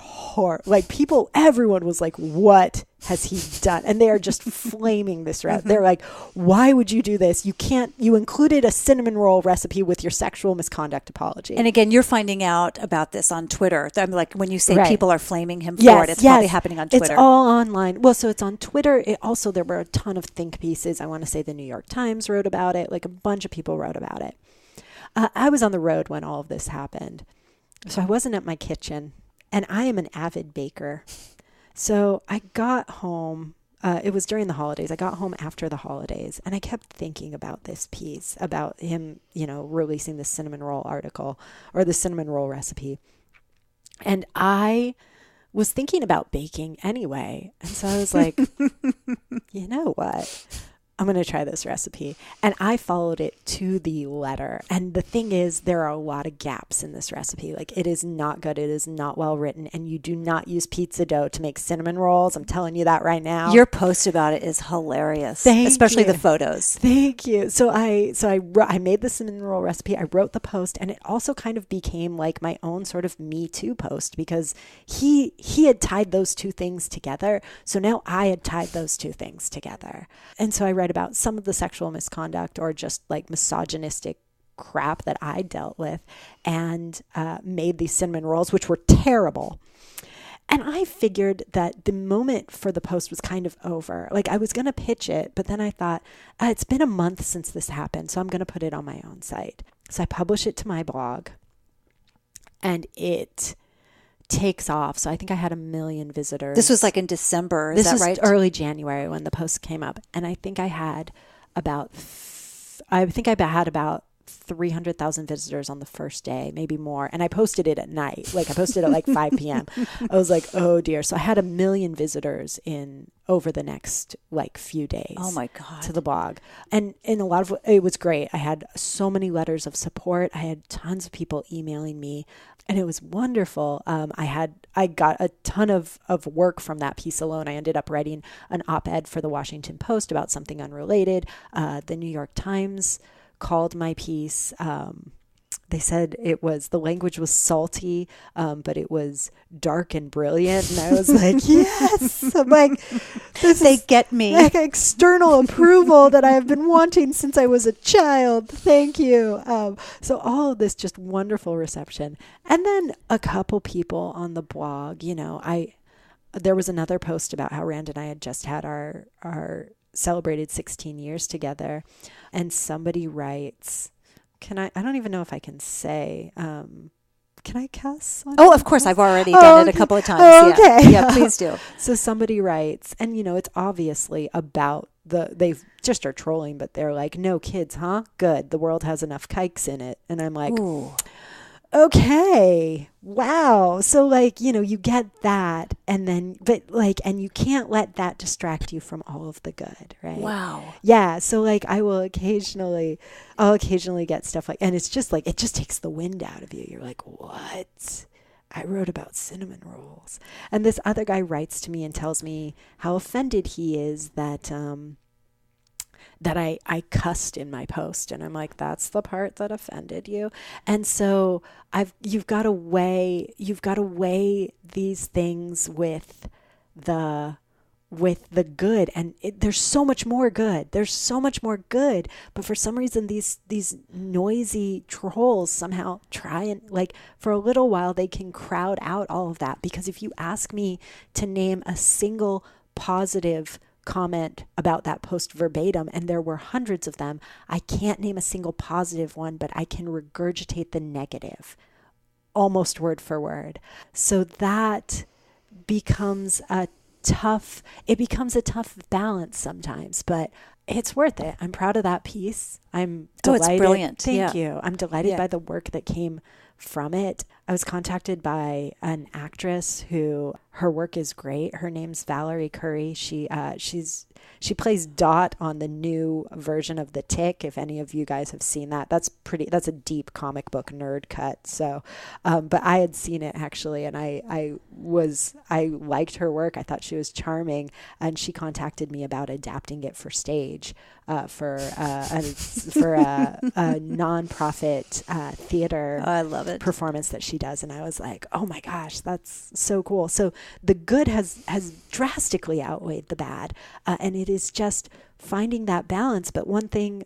everyone was like, what has he done? And they are just flaming this route. They're like, why would you do this? You included a cinnamon roll recipe with your sexual misconduct apology. And again, you're finding out about this on Twitter. I'm like, when you say right. people are flaming him for it, it's probably happening on Twitter. It's all online. Well, so it's on Twitter. There were a ton of think pieces. I want to say the New York Times wrote about it. Like a bunch of people wrote about it. I was on the road when all of this happened. So I wasn't at my kitchen, and I am an avid baker. So I got home, it was during the holidays. I got home after the holidays, and I kept thinking about this piece, about him, releasing the cinnamon roll article or the cinnamon roll recipe. And I was thinking about baking anyway. And so I was like, you know what? I'm going to try this recipe. And I followed it to the letter. And the thing is, there are a lot of gaps in this recipe. Like, it is not good. It is not well written. And you do not use pizza dough to make cinnamon rolls. I'm telling you that right now. Your post about it is hilarious. Especially the photos. Thank you. So I made the cinnamon roll recipe. I wrote the post, and it also kind of became like my own sort of Me Too post, because he had tied those two things together. So now I had tied those two things together. And so I read about some of the sexual misconduct or just like misogynistic crap that I dealt with, and made these cinnamon rolls, which were terrible. And I figured that the moment for the post was kind of over. Like, I was going to pitch it, but then I thought, it's been a month since this happened, so I'm going to put it on my own site. So I publish it to my blog, and it takes off. So I think I had 1 million visitors. This was like in December, is that right? This was early January when the post came up. And I think I had about 300,000 visitors on the first day, maybe more. And I posted it at night. Like, I posted at like 5 p.m. I was like, oh dear. So I had 1 million visitors over the next like few days. Oh my God. To the blog. And in a lot of, it was great. I had so many letters of support. I had tons of people emailing me, and it was wonderful. I got a ton of work from that piece alone. I ended up writing an op-ed for the Washington Post about something unrelated. The New York Times called my piece. They said the language was salty, but it was dark and brilliant. And I was like, yes. I'm like, they get me. Like external approval that I have been wanting since I was a child. Thank you. So all of this just wonderful reception. And then a couple people on the blog, there was another post about how Rand and I had just had our celebrated 16 years together. And somebody writes, I don't even know if I can say, can I cuss? Of course. I've already done it a couple of times. Oh, okay. Yeah, please do. So somebody writes, and it's obviously about they just are trolling, but they're like, no kids, huh? Good. The world has enough kikes in it. And I'm like, ooh. Okay. Wow. So you get that, and then, and you can't let that distract you from all of the good, right? Wow. Yeah. So I'll occasionally get stuff and it's just it just takes the wind out of you. You're like, what? I wrote about cinnamon rolls. And this other guy writes to me and tells me how offended he is that I cussed in my post. And I'm like, that's the part that offended you. And so you've got to weigh these things with the good. And there's so much more good. But for some reason, these noisy trolls somehow try and for a little while, they can crowd out all of that. Because if you ask me to name a single positive comment about that post verbatim, and there were hundreds of them, I can't name a single positive one, but I can regurgitate the negative almost word for word. So that becomes a tough balance sometimes, but it's worth it. I'm proud of that piece. I'm delighted. It's brilliant. Thank you. I'm delighted by the work that came from it. I was contacted by an actress who her work is great. Her name's Valerie Curry. She plays Dot on the new version of The Tick. If any of you guys have seen that, that's a deep comic book nerd cut. So, but I had seen it actually, and I liked her work. I thought she was charming, and she contacted me about adapting it for stage, for a nonprofit theater. Oh, I love it. Performance that she does, and I was like, oh my gosh, that's so cool. So the good has drastically outweighed the bad, and it is just finding that balance. But one thing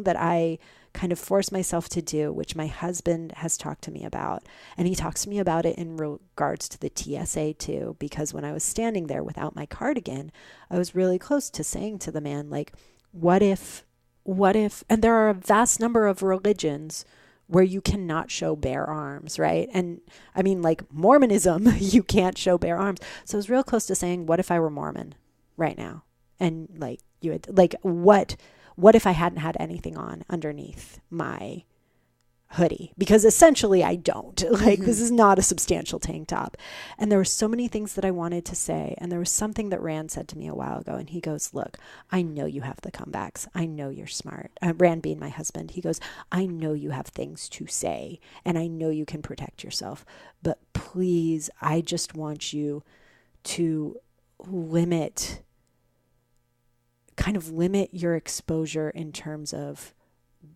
that I kind of force myself to do, which my husband has talked to me about, and he talks to me about it in regards to the TSA too, because when I was standing there without my cardigan, I was really close to saying to the man, like, what if, and there are a vast number of religions where you cannot show bare arms, right? And I mean, like Mormonism, you can't show bare arms. So I was real close to saying, what if I were Mormon right now? And like, you had, like, what if I hadn't had anything on underneath my hoodie? Because essentially I don't. Like, this is not a substantial tank top. And there were so many things that I wanted to say. And there was something that Rand said to me a while ago. And he goes, look, I know you have the comebacks. I know you're smart. Rand being my husband, he goes, I know you have things to say. And I know you can protect yourself. But please, I just want you to limit your exposure in terms of,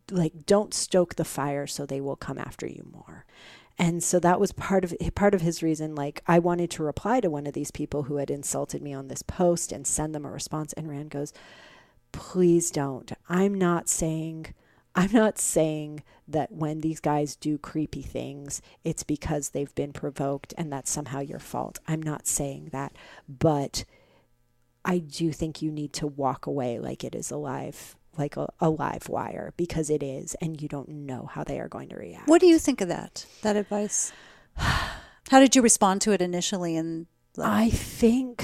like, don't stoke the fire so they will come after you more. And so that was part of his reason. Like, I wanted to reply to one of these people who had insulted me on this post and send them a response. And Rand goes, please don't. I'm not saying that when these guys do creepy things, it's because they've been provoked and that's somehow your fault. I'm not saying that, but I do think you need to walk away like it is alive, like a live wire, because it is, and you don't know how they are going to react. What do you think of that advice? How did you respond to it initially? And I think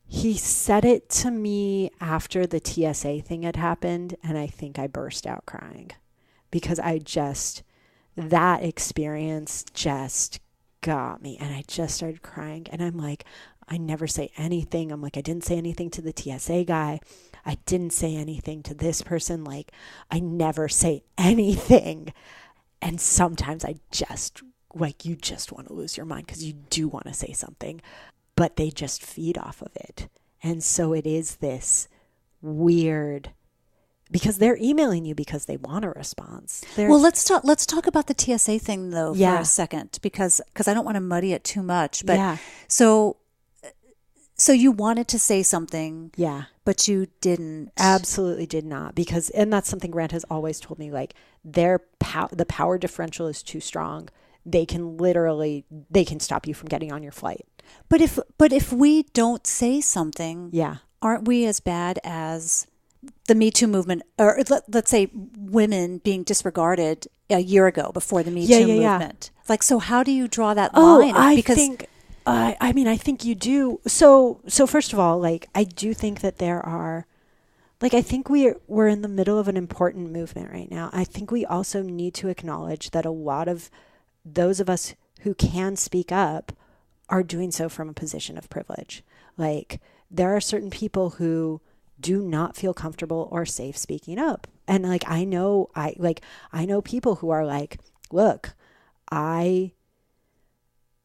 he said it to me after the TSA thing had happened, and I think I burst out crying because that experience just got me, and I just started crying. And I'm like, I never say anything. I'm like, I didn't say anything to the TSA guy. I didn't say anything to this person. Like, I never say anything. And sometimes I just, like, you just want to lose your mind because you do want to say something, but they just feed off of it. And so it is this weird, because they're emailing you because they want a response. Well, let's talk about the TSA thing though for a second, because I don't want to muddy it too much. But so you wanted to say something, but you didn't. Absolutely did not, and that's something Grant has always told me. Like, the power differential is too strong. They can stop you from getting on your flight. But if we don't say something, aren't we as bad as the Me Too movement, or let's say women being disregarded a year ago before the Me Too movement? Like, so how do you draw that line? I think you do. So first of all, like, I do think that there are, like, I think we're in the middle of an important movement right now. I think we also need to acknowledge that a lot of those of us who can speak up are doing so from a position of privilege. Like, there are certain people who do not feel comfortable or safe speaking up. And like, I know people who are like, look, I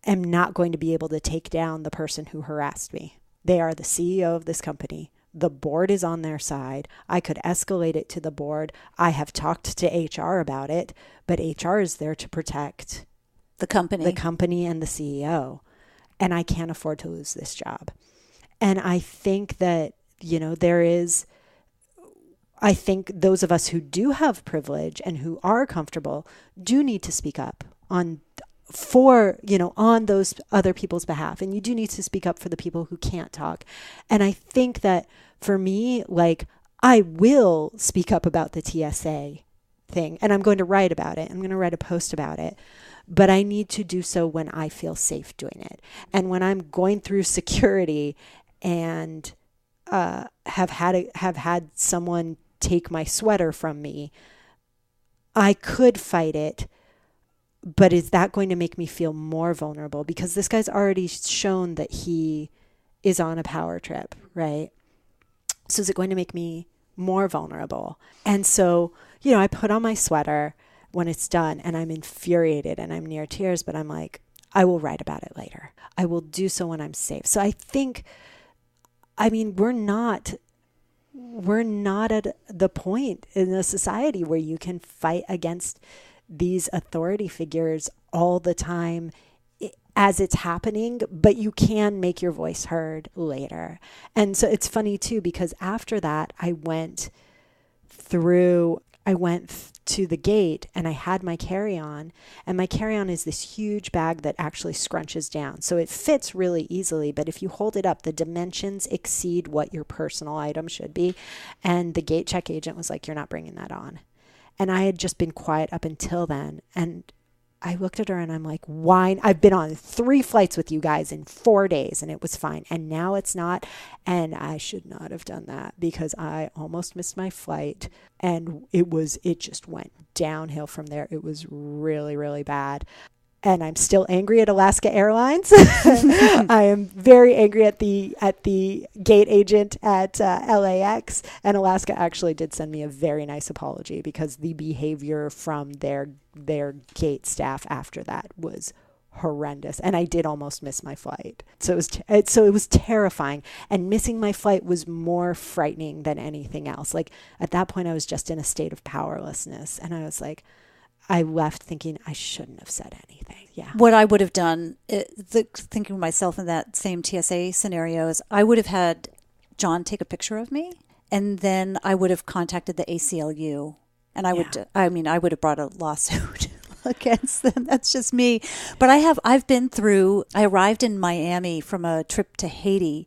am not going to be able to take down the person who harassed me. They are the CEO of this company. The board is on their side. I could escalate it to the board. I have talked to HR about it, but HR is there to protect the company and the CEO. And I can't afford to lose this job. And I think that, I think those of us who do have privilege and who are comfortable do need to speak up on those other people's behalf. And you do need to speak up for the people who can't talk. And I think that for me, like, I will speak up about the TSA thing and I'm going to write about it. I'm going to write a post about it. But I need to do so when I feel safe doing it. And when I'm going through security and have had someone take my sweater from me, I could fight it. But is that going to make me feel more vulnerable? Because this guy's already shown that he is on a power trip, right? So is it going to make me more vulnerable? And so, I put on my sweater when it's done and I'm infuriated and I'm near tears, but I'm like, I will write about it later. I will do so when I'm safe. So I think, we're not at the point in a society where you can fight against these authority figures all the time as it's happening, but you can make your voice heard later. And so it's funny too, because after that, I went to the gate and I had my carry-on, and my carry-on is this huge bag that actually scrunches down. So it fits really easily, but if you hold it up, the dimensions exceed what your personal item should be. And the gate check agent was like, you're not bringing that on. And I had just been quiet up until then. And I looked at her and I'm like, why? I've been on 3 flights with you guys in 4 days and it was fine. And now it's not. And I should not have done that because I almost missed my flight. And it just went downhill from there. It was really, really bad. And I'm still angry at Alaska Airlines. I am very angry at the gate agent at LAX. And Alaska actually did send me a very nice apology because the behavior from their gate staff after that was horrendous. And I did almost miss my flight. So it was terrifying. And missing my flight was more frightening than anything else. Like at that point, I was just in a state of powerlessness. And I was like, I left thinking I shouldn't have said anything. Yeah. What I would have done, thinking of myself in that same TSA scenario, is I would have had John take a picture of me, and then I would have contacted the ACLU, and I would have brought a lawsuit against them. That's just me. But I arrived in Miami from a trip to Haiti,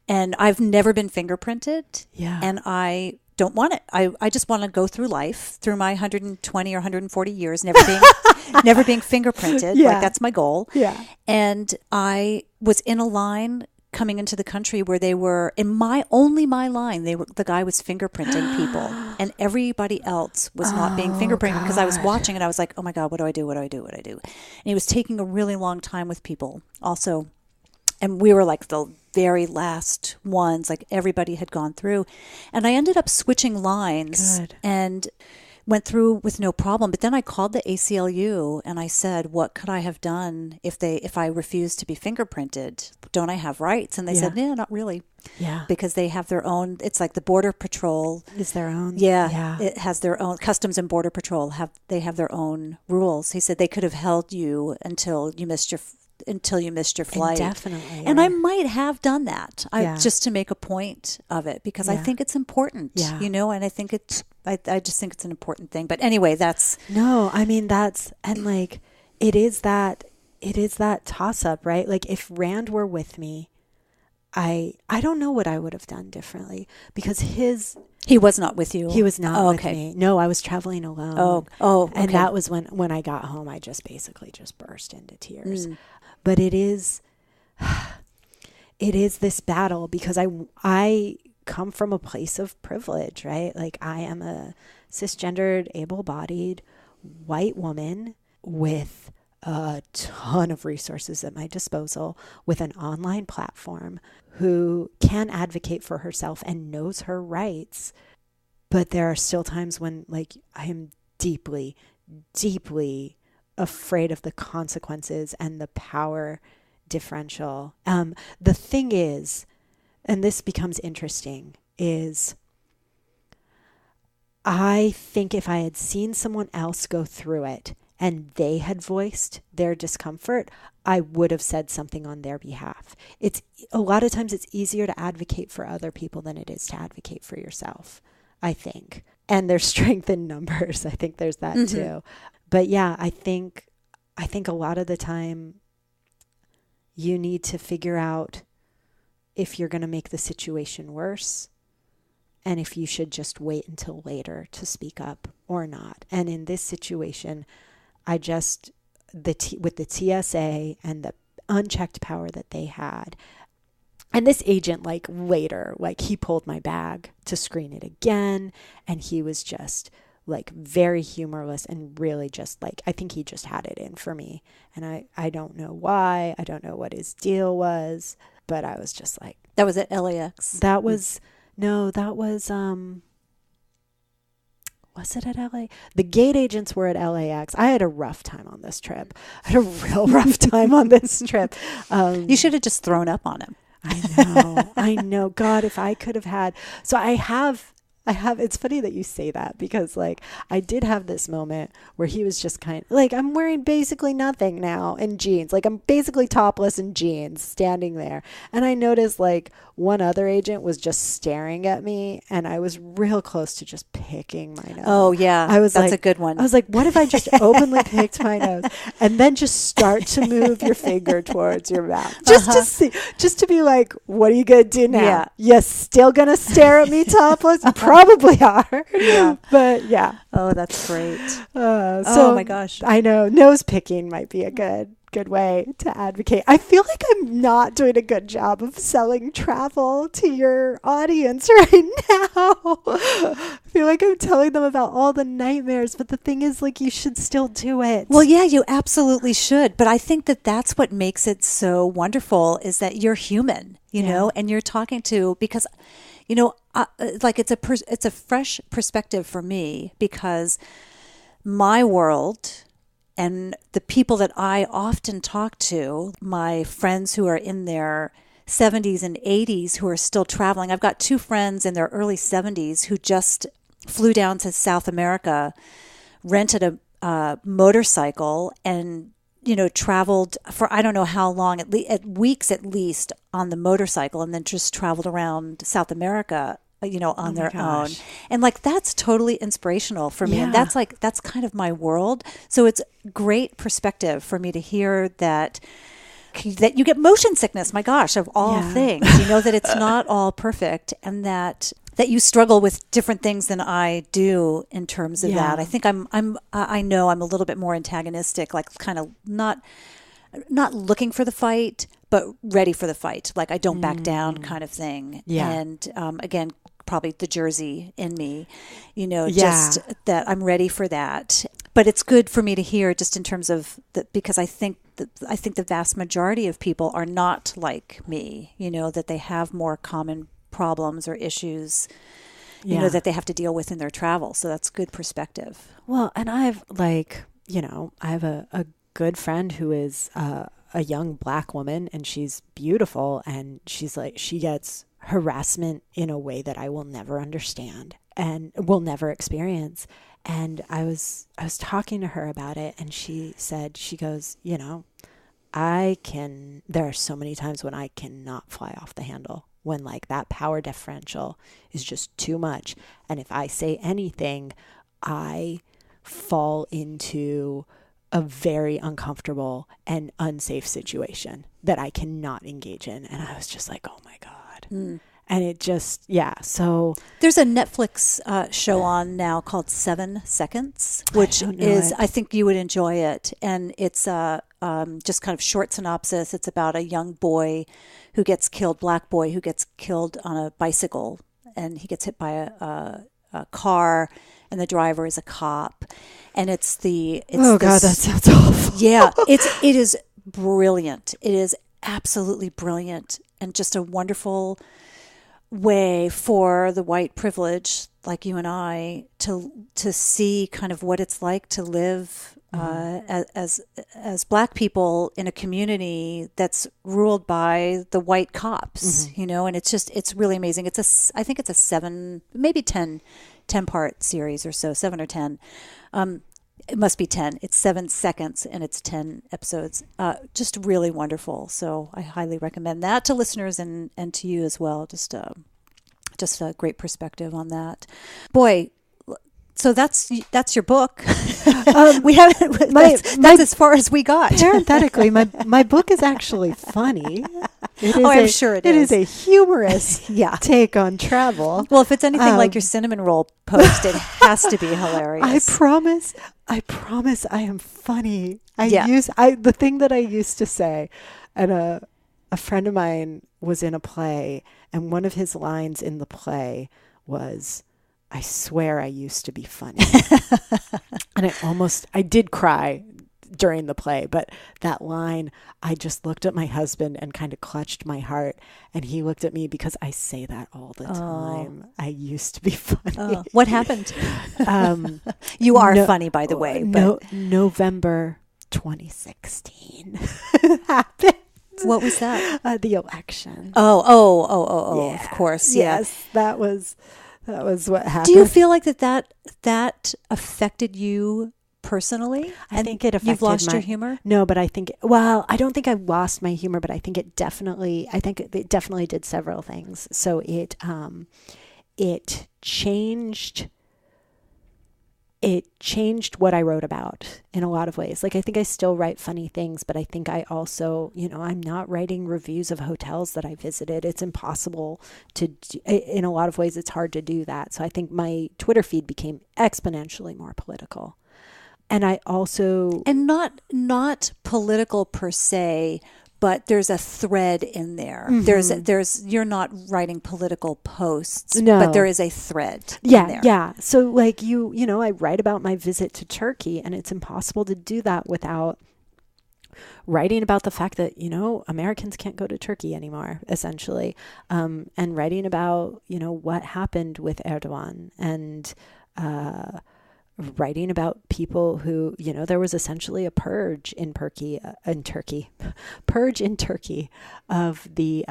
and I've never been fingerprinted. Yeah. And I don't want it. I just want to go through life, through my 120 or 140 years, never being fingerprinted. Yeah. Like that's my goal. Yeah. And I was in a line coming into the country where they were in my line. The guy was fingerprinting people, and everybody else was not being fingerprinted because I was watching it. I was like, oh my God, what do I do? And he was taking a really long time with people also. And we were like the very last ones, like everybody had gone through. And I ended up switching lines. Good. And went through with no problem. But then I called the ACLU and I said, what could I have done if I refused to be fingerprinted? Don't I have rights? And they said, no, not really. Yeah. Because they have their own, it's like the Border Patrol. Is their own? Yeah. It has their own, Customs and Border Patrol have their own rules. He said they could have held you until you missed your flight. Definitely. And I might have done that just to make a point of it because I think it's important, and I think I just think it's an important thing. But anyway, it is that toss up, right? Like if Rand were with me, I don't know what I would have done differently because he was not with you. He was not with me. No, I was traveling alone. Okay. And that was when I got home, I just basically just burst into tears. But it is this battle because I come from a place of privilege, right? Like I am a cisgendered, able-bodied white woman with a ton of resources at my disposal, with an online platform, who can advocate for herself and knows her rights. But there are still times when I am deeply, deeply afraid of the consequences and the power differential. The thing is, and this becomes interesting, is I think if I had seen someone else go through it and they had voiced their discomfort, I would have said something on their behalf. It's a lot of times it's easier to advocate for other people than it is to advocate for yourself, I think. And there's strength in numbers. I think there's that too. But yeah, I think a lot of the time you need to figure out if you're going to make the situation worse and if you should just wait until later to speak up. or not. And in this situation, I just, with the TSA and the unchecked power that they had, and this agent, like later, like he pulled my bag to screen it again, and he was just like very humorless and really just like, I think he just had it in for me. And I don't know why. I don't know what his deal was, but I was just like. That was at LAX? That was, no, that was it at LA? The gate agents were at LAX. I had a rough time on this trip. I had a real rough time on this trip. You should have just thrown up on him. I know. God, if I could have had. So I have, it's funny that you say that, because like I did have this moment where he was just kind of like, I'm wearing basically nothing now in jeans. Like I'm basically topless in jeans standing there. And I noticed like one other agent was just staring at me, and I was real close to just picking my nose. Oh yeah. That's like, a good one. I was like, what if I just openly picked my nose and then just start to move your finger towards your mouth? Just to see, just to be like, what are you going to do now? Yeah. You still going to stare at me topless? Probably are. Yeah. But yeah. Oh, that's great. Oh my gosh. I know. Nose picking might be a good way to advocate. I feel like I'm not doing a good job of selling travel to your audience right now. I feel like I'm telling them about all the nightmares, but the thing is, like, you should still do it. Well, yeah, you absolutely should. But I think that that's what makes it so wonderful, is that you're human, you know, and you're talking to, because, you know, like it's a fresh perspective for me, because my world and the people that I often talk to, my friends who are in their 70s and 80s who are still traveling. I've got 2 friends in their early 70s who just flew down to South America, rented a motorcycle, and, you know, traveled for I don't know how long, at weeks at least, on the motorcycle, and then just traveled around South America, you know, on their own. And like, that's totally inspirational for me. Yeah. And that's kind of my world. So it's great perspective for me to hear that you get motion sickness, my gosh, of all things, you know, that it's not all perfect, and that you struggle with different things than I do in terms of that. I think I know I'm a little bit more antagonistic, like kind of not looking for the fight, but ready for the fight. Like I don't back down kind of thing. Yeah. And again, probably the Jersey in me, you know, just that I'm ready for that. But it's good for me to hear, just in terms of because I think the vast majority of people are not like me, you know, that they have more common problems or issues, you know, that they have to deal with in their travel. So that's good perspective. Well, and I've like, you know, I have a good friend who is a young Black woman, and she's beautiful, and she's like, she gets harassment in a way that I will never understand and will never experience. And I was talking to her about it, and she goes, you know, there are so many times when I cannot fly off the handle, when like that power differential is just too much. And if I say anything, I fall into a very uncomfortable and unsafe situation that I cannot engage in. And I was just like, oh my God. And it just, so. There's a Netflix show on now called 7 Seconds, which I think you would enjoy it. And it's just kind of short synopsis. It's about a young boy who gets killed, Black boy who gets killed on a bicycle, and he gets hit by a car, and the driver is a cop. And it's God, that sounds awful. Yeah, it is brilliant. It is absolutely brilliant, and just a wonderful way for the white privilege like you and I to see kind of what it's like to live as Black people in a community that's ruled by the white cops, you know. And it's really amazing. I think it's a 7, maybe 10 part series or so, 7 or 10. It must be 10. It's 7 seconds and it's 10 episodes. Just really wonderful. So I highly recommend that to listeners and to you as well. Just a great perspective on that. Boy, so that's your book. We haven't. That's as far as we got. Parenthetically, my book is actually funny. I'm sure it is. It is a humorous yeah. take on travel. Well, if it's anything like your cinnamon roll post, it has to be hilarious. I promise I am funny. The thing that I used to say, and a friend of mine was in a play, and one of his lines in the play was, "I swear I used to be funny." And I did cry during the play, but that line, I just looked at my husband and kind of clutched my heart, and he looked at me because I say that all the time. I used to be funny. What happened? You are funny, by the way. But November 2016 happened. What was that? The election. Oh, of course. Yes, that was what happened. Do you feel like that affected you personally? I think it affected You've lost your humor? No, but I don't think I lost my humor, but I think it definitely did several things. So it changed what I wrote about in a lot of ways. Like, I think I still write funny things, but I think I also, I'm not writing reviews of hotels that I visited. It's impossible in a lot of ways, it's hard to do that. So I think my Twitter feed became exponentially more political. And I also... And not political per se, but there's a thread in there. Mm-hmm. You're not writing political posts, but there is a thread in there. Yeah. So like I write about my visit to Turkey, and it's impossible to do that without writing about the fact that, Americans can't go to Turkey anymore, essentially. And writing about, what happened with Erdogan, and writing about people who, there was essentially a purge in Turkey of the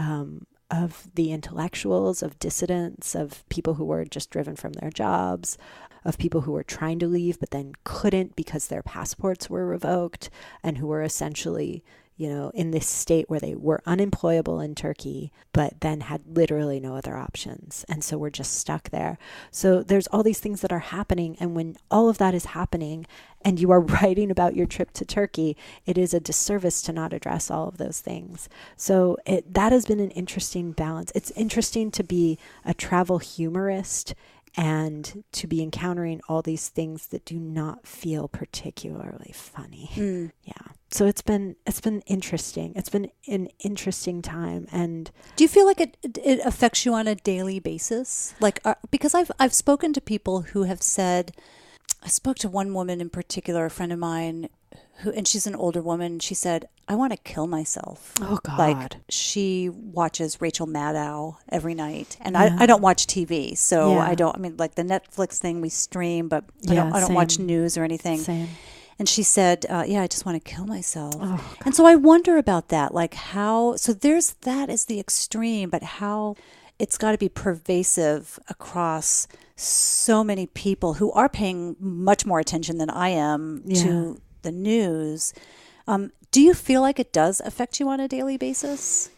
intellectuals, of dissidents, of people who were just driven from their jobs, of people who were trying to leave but then couldn't because their passports were revoked, and who were essentially, in this state where they were unemployable in Turkey, but then had literally no other options. And so we're just stuck there. So there's all these things that are happening. And when all of that is happening and you are writing about your trip to Turkey, it is a disservice to not address all of those things. So that has been an interesting balance. It's interesting to be a travel humorist and to be encountering all these things that do not feel particularly funny. Yeah. So it's been interesting. It's been an interesting time. And do you feel like it affects you on a daily basis? Like, because I've spoken to people who have said, I spoke to one woman in particular, a friend of mine, and she's an older woman. She said, I want to kill myself. Oh, God. Like, she watches Rachel Maddow every night. And I don't watch TV. So like the Netflix thing we stream, but I don't watch news or anything. Same. And she said, I just want to kill myself. Oh, and so I wonder about that. Like so that is the extreme, but how it's got to be pervasive across so many people who are paying much more attention than I am to the news. Do you feel like it does affect you on a daily basis?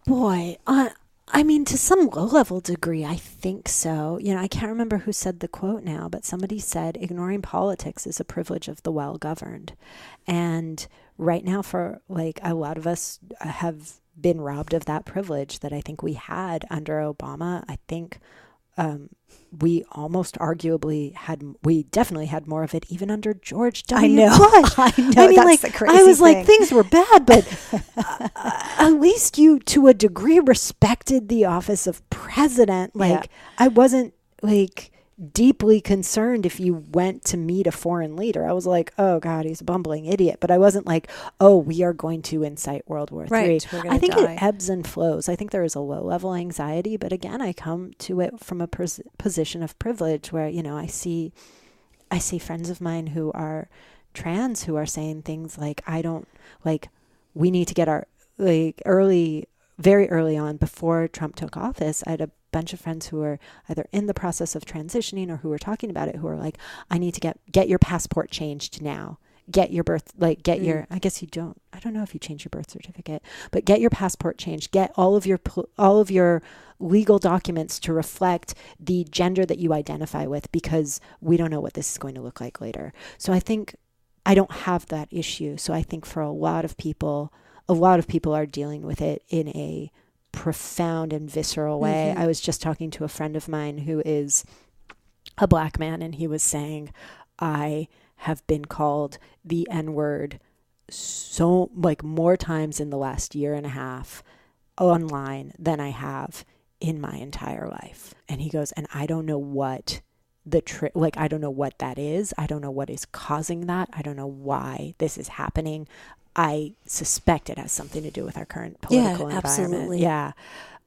Boy, I mean, to some low-level degree, I think so. I can't remember who said the quote now, but somebody said, ignoring politics is a privilege of the well-governed. And right now, for like a lot of us have been robbed of that privilege that I think we had under Obama. I think we almost arguably we definitely had more of it even under George W. Bush. I know. I mean, that's the crazy thing. I was like, things were bad, but at least you, to a degree, respected the office of president. Like, I wasn't like deeply concerned if you went to meet a foreign leader. I was like, oh God, he's a bumbling idiot. But I wasn't like, oh, we are going to incite World War III. I think it ebbs and flows. I think there is a low level anxiety, but again, I come to it from a position of privilege where, I see friends of mine who are trans who are saying things like, we need to get our, very early on before Trump took office, I had a bunch of friends who were either in the process of transitioning or who were talking about it, who were like, I need to get your passport changed now. Get your birth, your, I guess you don't, I don't know if you change your birth certificate, but get your passport changed. Get all of your legal documents to reflect the gender that you identify with, because we don't know what this is going to look like later. So I think I don't have that issue. So I think for a lot of people, a lot of people are dealing with it in a profound and visceral way. I was just talking to a friend of mine who is a Black man, and he was saying, I have been called the N-word so like more times in the last year and a half online than I have in my entire life. And he goes, and I don't know what I don't know what that is. I don't know what is causing that. I don't know why this is happening. I suspect it has something to do with our current political environment. Absolutely. Yeah.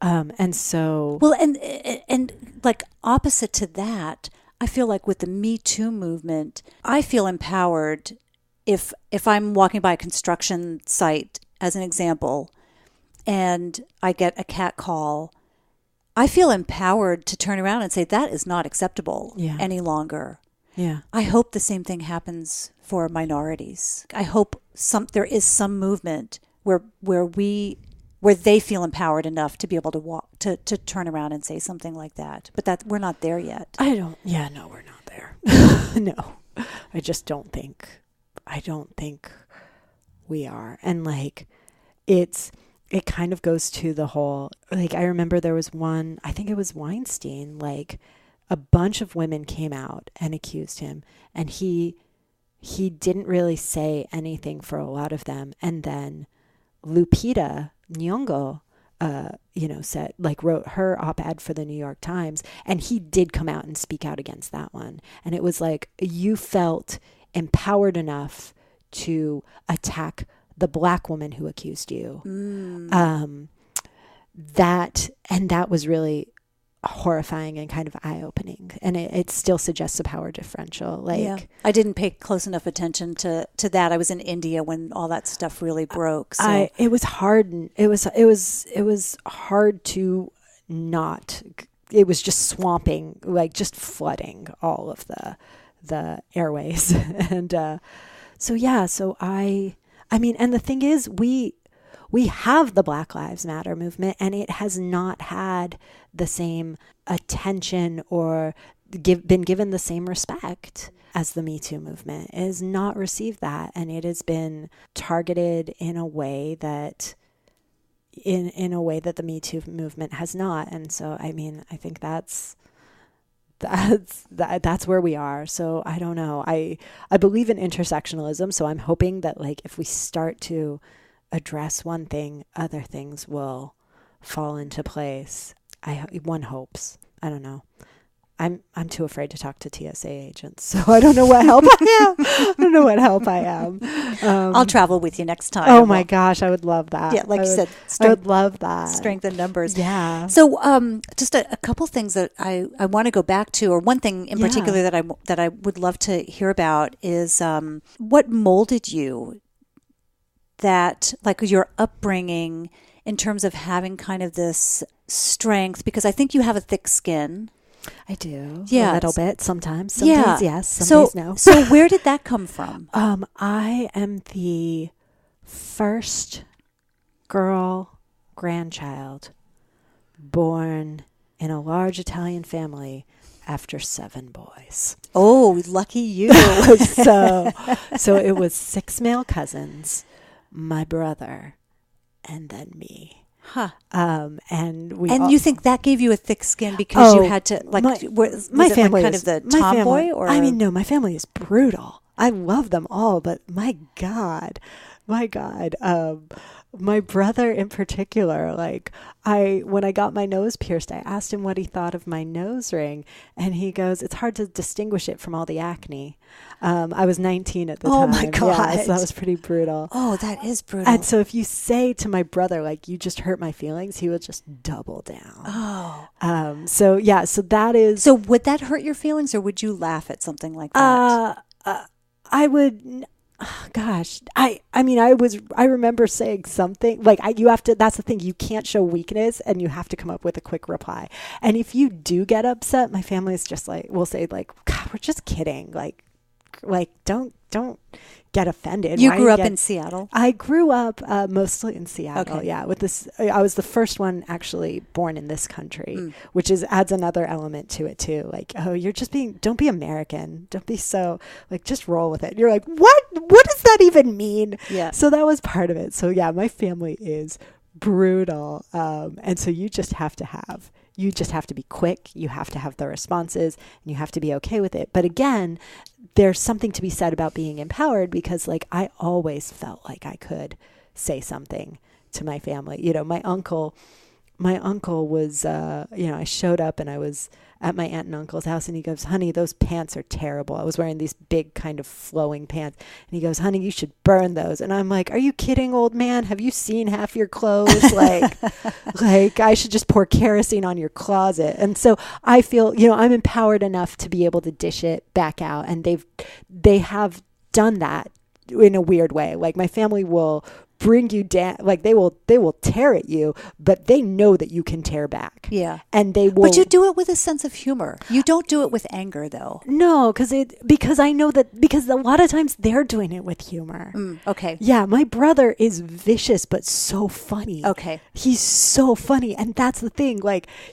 And so. Well, and like opposite to that, I feel like with the Me Too movement, I feel empowered if I'm walking by a construction site, as an example, and I get a cat call, I feel empowered to turn around and say, that is not acceptable any longer. Yeah. I hope the same thing happens for minorities. I hope there is some movement where they feel empowered enough to be able to turn around and say something like that. But we're not there yet. No, we're not there. No, I just don't think we are. And like, it kind of goes to the whole, like, I remember there was one, I think it was Weinstein, like a bunch of women came out and accused him, and he didn't really say anything for a lot of them. And then Lupita Nyong'o, said, like, wrote her op-ed for the New York Times, and he did come out and speak out against that one. And it was like, you felt empowered enough to attack the Black woman who accused you. That was really horrifying and kind of eye-opening, and it still suggests a power differential. Like, I didn't pay close enough attention to that. I was in India when all that stuff really broke. So it was hard. It was hard to not. It was just swamping, like just flooding all of the airways, and so I mean, and the thing is, we have the Black Lives Matter movement, and it has not had the same attention or been given the same respect as the Me Too movement. It has not received that, and it has been targeted in a way that the Me Too movement has not. And so, I mean, I think that's where we are. So I don't know. I believe in intersectionalism. So I'm hoping that, like, if we start to address one thing, other things will fall into place. One hopes. I don't know. I'm too afraid to talk to TSA agents, so I don't know what help I am. I'll travel with you next time. Oh my gosh, I would love that. Yeah, like you said, I would love that. Strength in numbers. Yeah. So, just a couple things that I want to go back to, or one thing in particular that I would love to hear about is what molded you. That, like, your upbringing in terms of having kind of this strength, because I think you have a thick skin. I do. Yeah. A little bit sometimes. Some days yes, some days no. So where did that come from? I am the first girl grandchild born in a large Italian family after 7 boys. Oh, lucky you. So it was 6 male cousins, my brother, and then me. Huh. And you think that gave you a thick skin because you had to, like, was my it family like kind of the tomboy, or? I mean, no, my family is brutal. I love them all, but my God, my brother in particular, like, when I got my nose pierced, I asked him what he thought of my nose ring, and he goes, it's hard to distinguish it from all the acne. I was 19 at the time. Oh my God. Yeah, so that was pretty brutal. Oh, that is brutal. And so if you say to my brother, like, you just hurt my feelings, he would just double down. Oh. So that is. So would that hurt your feelings, or would you laugh at something like that? I would. Gosh, I remember saying something like, you have to, that's the thing, you can't show weakness and you have to come up with a quick reply. And if you do get upset, my family is just like, we'll say, like, God, we're just kidding. Like, don't get offended. You grew up in Seattle? I grew up mostly in Seattle. Okay. Yeah. I was the first one actually born in this country, which adds another element to it too. Like, oh, don't be American. Don't be so just roll with it. You're like, what does that even mean? Yeah. So that was part of it. So yeah, my family is brutal. And so you just have to be quick. You have to have the responses and you have to be okay with it. But again, there's something to be said about being empowered because I always felt like I could say something to my family. My uncle was, I showed up and I was at my aunt and uncle's house and he goes, honey, those pants are terrible. I was wearing these big kind of flowing pants. And he goes, honey, you should burn those. And I'm like, are you kidding, old man? Have you seen half your clothes? I should just pour kerosene on your closet. And so I feel, I'm empowered enough to be able to dish it back out. And they have done that in a weird way. My family will bring you down, they will tear at you, but they know that you can tear back. Yeah. And they will. But you do it with a sense of humor. You don't do it with anger though. No, because I know because a lot of times they're doing it with humor. Okay. Yeah. My brother is vicious, but so funny. Okay. He's so funny. And that's the thing.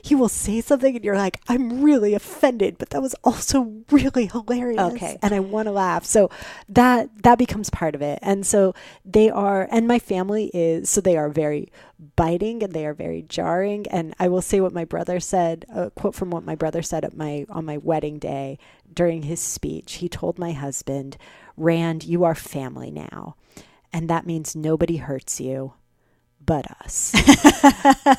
He will say something and you're like, I'm really offended, but that was also really hilarious. Okay. And I want to laugh. So that becomes part of it. And so and my family they are very biting and they are very jarring. And I will say what my brother said, a quote from what my brother said on my wedding day during his speech. He told my husband, Rand, you are family now. And that means nobody hurts you but us.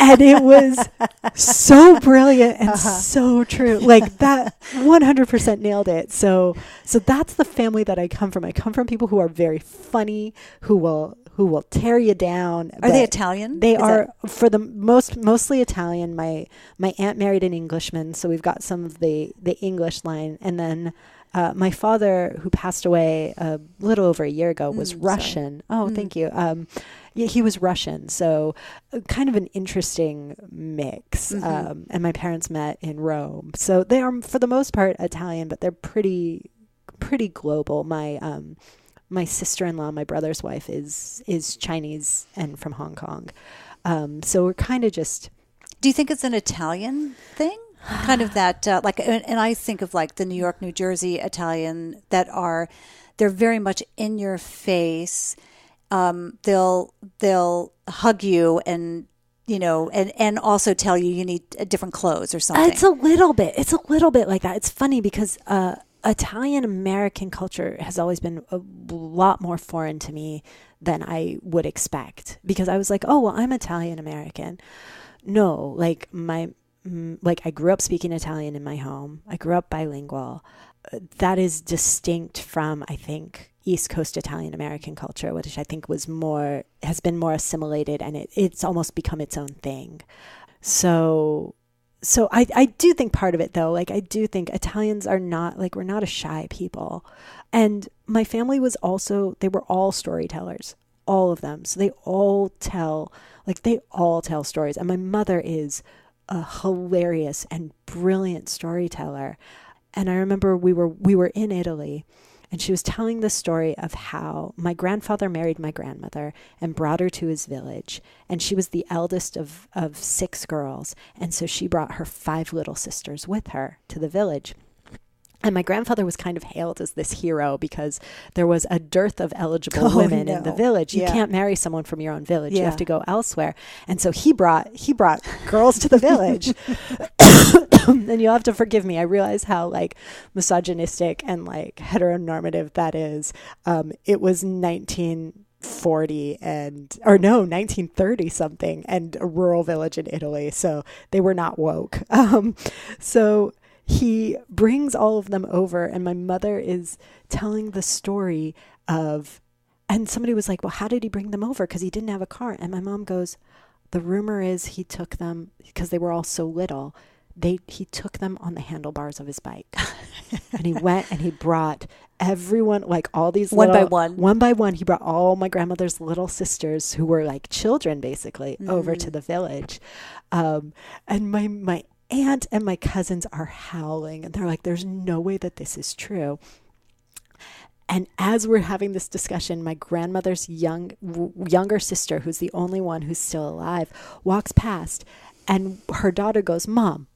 And it was so brilliant and so true. That 100% nailed it. So that's the family that I come from. I come from people who are very funny, who will tear you down. Are they Italian? They are for the mostly Italian. My aunt married an Englishman, so we've got some of the English line. And then my father, who passed away a little over a year ago, was Russian. Sorry. Oh, thank you. He was Russian, so kind of an interesting mix. And my parents met in Rome, so they are for the most part Italian, but they're pretty global. My sister-in-law, my brother's wife, is Chinese and from Hong Kong. So we're kind of just. Do you think it's an Italian thing? Kind of that, and I think of the New York, New Jersey Italian they're very much in your face. They'll hug you and and also tell you need different clothes or something. It's a little bit like that. It's funny because Italian American culture has always been a lot more foreign to me than I would expect, because I was like, oh, well, I'm Italian American. No, I grew up speaking Italian in my home. I grew up bilingual. That is distinct from, I think, East Coast Italian American culture, which I think has been more assimilated, and it's almost become its own thing. So I do think part of it, though, I do think Italians are not, we're not a shy people. And my family they were all storytellers, all of them. So they all tell stories. And my mother is a hilarious and brilliant storyteller. And I remember we were in Italy, and she was telling the story of how my grandfather married my grandmother and brought her to his village. And she was the eldest of 6 girls. And so she brought her 5 little sisters with her to the village. And my grandfather was kind of hailed as this hero because there was a dearth of eligible women in the village. You can't marry someone from your own village. You have to go elsewhere. And so he brought girls to the village. And you'll have to forgive me. I realize how misogynistic and heteronormative that is. It was 1930 something, and a rural village in Italy. So they were not woke. So he brings all of them over, and my mother is telling the story of, and somebody was like, well, how did he bring them over? Because he didn't have a car. And my mom goes, the rumor is he took them, because they were all so little, he took them on the handlebars of his bike. And he went and he brought everyone, all these one by one, he brought all my grandmother's little sisters, who were children basically, over to the village. And my aunt and my cousins are howling, and they're like, there's no way that this is true. And as we're having this discussion, my grandmother's younger sister, who's the only one who's still alive, walks past, and her daughter goes, Mom,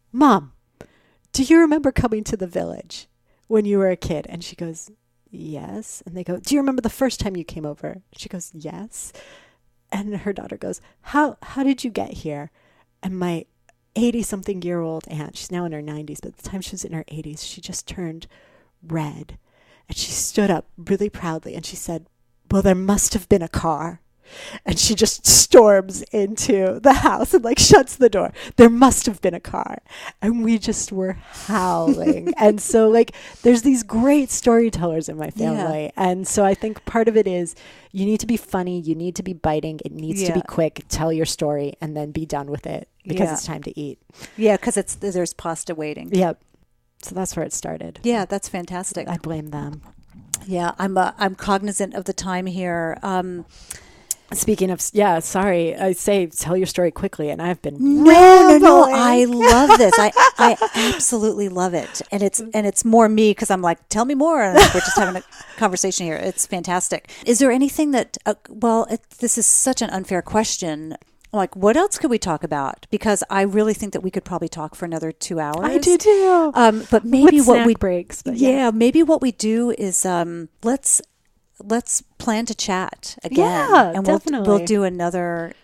do you remember coming to the village when you were a kid? And she goes, yes. And they go, do you remember the first time you came over? She goes, yes. And her daughter goes, how did you get here? And my 80-something-year-old aunt, she's now in her 90s, but at the time she was in her 80s, she just turned red. And she stood up really proudly and she said, well, there must have been a car. And she just storms into the house and like shuts the door. There must have been a car. And we just were howling. And so like there's these great storytellers in my family. Yeah. And so I think part of it is you need to be funny. You need to be biting. It needs to be quick. Tell your story and then be done with it because it's time to eat. Yeah, because there's pasta waiting. Yep. So that's where it started. Yeah, that's fantastic. I blame them. Yeah, I'm cognizant of the time here. Speaking of, sorry, I say tell your story quickly, and I've been no, I love this. I absolutely love it, and it's more me because I'm like, tell me more, and we're just having a conversation here. It's fantastic. Is there anything that? This is such an unfair question. Like, what else could we talk about? Because I really think that we could probably talk for another 2 hours. I do too. But maybe with what we breaks. But maybe what we do is let's plan to chat again. Yeah, and definitely. We'll do another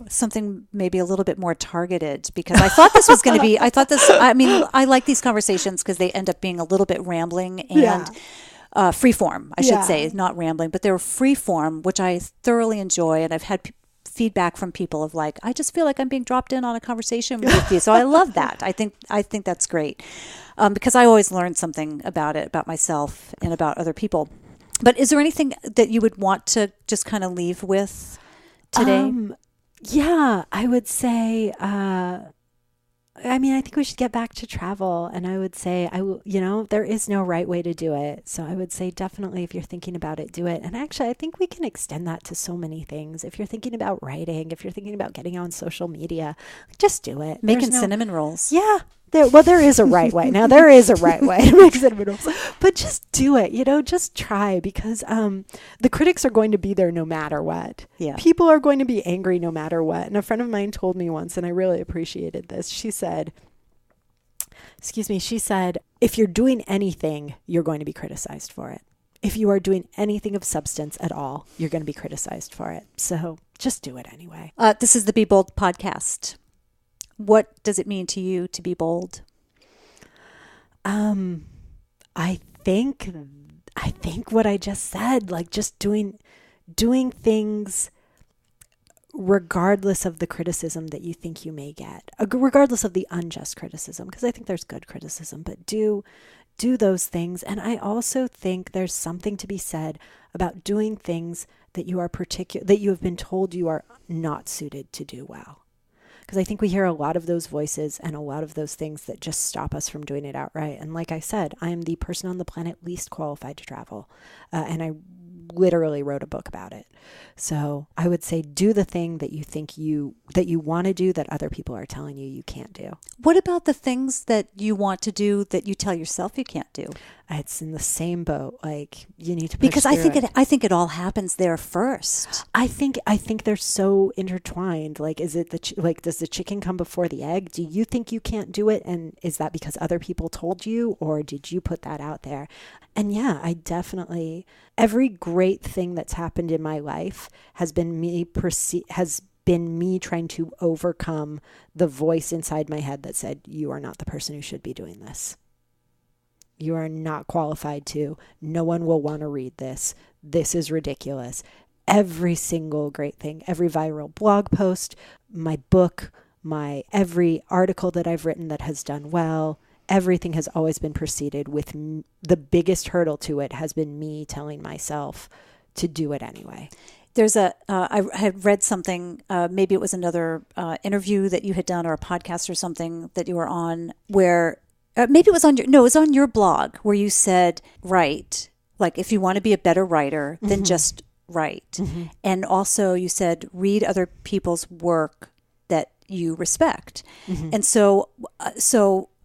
something maybe a little bit more targeted because I thought this was going to be. I like these conversations because they end up being a little bit rambling and. Free form, I should say, not rambling, but they're free form, which I thoroughly enjoy, and I've had feedback from people of like, I just feel like I'm being dropped in on a conversation with you. So I love that. I think that's great because I always learn something about it, about myself and about other people. But is there anything that you would want to just kind of leave with today? I would say, I think we should get back to travel. And I would say, there is no right way to do it. So I would say definitely if you're thinking about it, do it. And actually, I think we can extend that to so many things. If you're thinking about writing, if you're thinking about getting on social media, just do it. Making cinnamon rolls. Yeah. There is a right way. Now, there is a right way to make cinnamon rolls. But just do it. Just try because the critics are going to be there no matter what. Yeah. People are going to be angry no matter what. And a friend of mine told me once, and I really appreciated this. She said, if you're doing anything, you're going to be criticized for it. If you are doing anything of substance at all, you're going to be criticized for it. So just do it anyway. This is the Be Bold podcast. What does it mean to you to be bold? I think what I just said, like just doing things regardless of the criticism that you think you may get, regardless of the unjust criticism, because I think there's good criticism, but do those things. And I also think there's something to be said about doing things that you have been told you are not suited to do well. Because I think we hear a lot of those voices and a lot of those things that just stop us from doing it outright. And like I said, I am the person on the planet least qualified to travel. And I literally wrote a book about it. So I would say do the thing that you think that you want to do that other people are telling you can't do. What about the things that you want to do that you tell yourself you can't do? It's in the same boat. Like you need to push because I think it all happens there first. I think they're so intertwined. Like, is it does the chicken come before the egg? Do you think you can't do it, and is that because other people told you, or did you put that out there? And yeah, I definitely every great thing that's happened in my life has been me trying to overcome the voice inside my head that said, you are not the person who should be doing this. You are not qualified to. No one will want to read this. This is ridiculous. Every single great thing, every viral blog post, my book, every article that I've written that has done well, everything has always been preceded with the biggest hurdle to it has been me telling myself to do it anyway. There's I had read something, maybe it was another interview that you had done or a podcast or something that you were on where maybe it was it was on your blog where you said, write, like if you want to be a better writer, then just write. Mm-hmm. And also you said, read other people's work that you respect. Mm-hmm. And so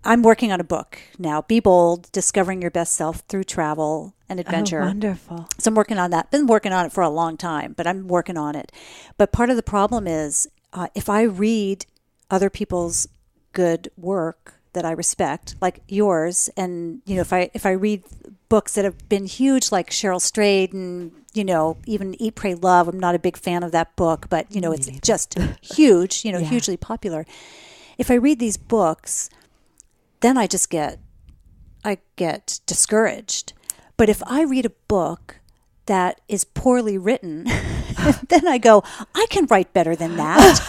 I'm working on a book now, Be Bold, Discovering Your Best Self Through Travel and Adventure. Oh, wonderful. So I'm working on that. Been working on it for a long time, but I'm working on it. But part of the problem is if I read other people's good work that I respect, like yours, and if I read books that have been huge, like Cheryl Strayed and even Eat, Pray, Love. I'm not a big fan of that book, but it's just huge, hugely popular. If I read these books, then I get discouraged. But if I read a book that is poorly written, then I go, I can write better than that.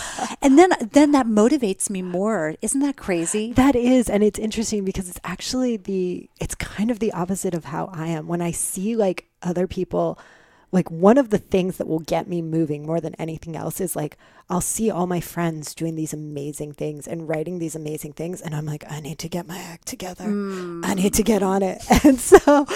And then that motivates me more. Isn't that crazy? That is. And it's interesting because it's actually it's kind of the opposite of how I am. When I see like other people, like one of the things that will get me moving more than anything else is like, I'll see all my friends doing these amazing things and writing these amazing things. And I'm like, I need to get my act together. I need to get on it. And so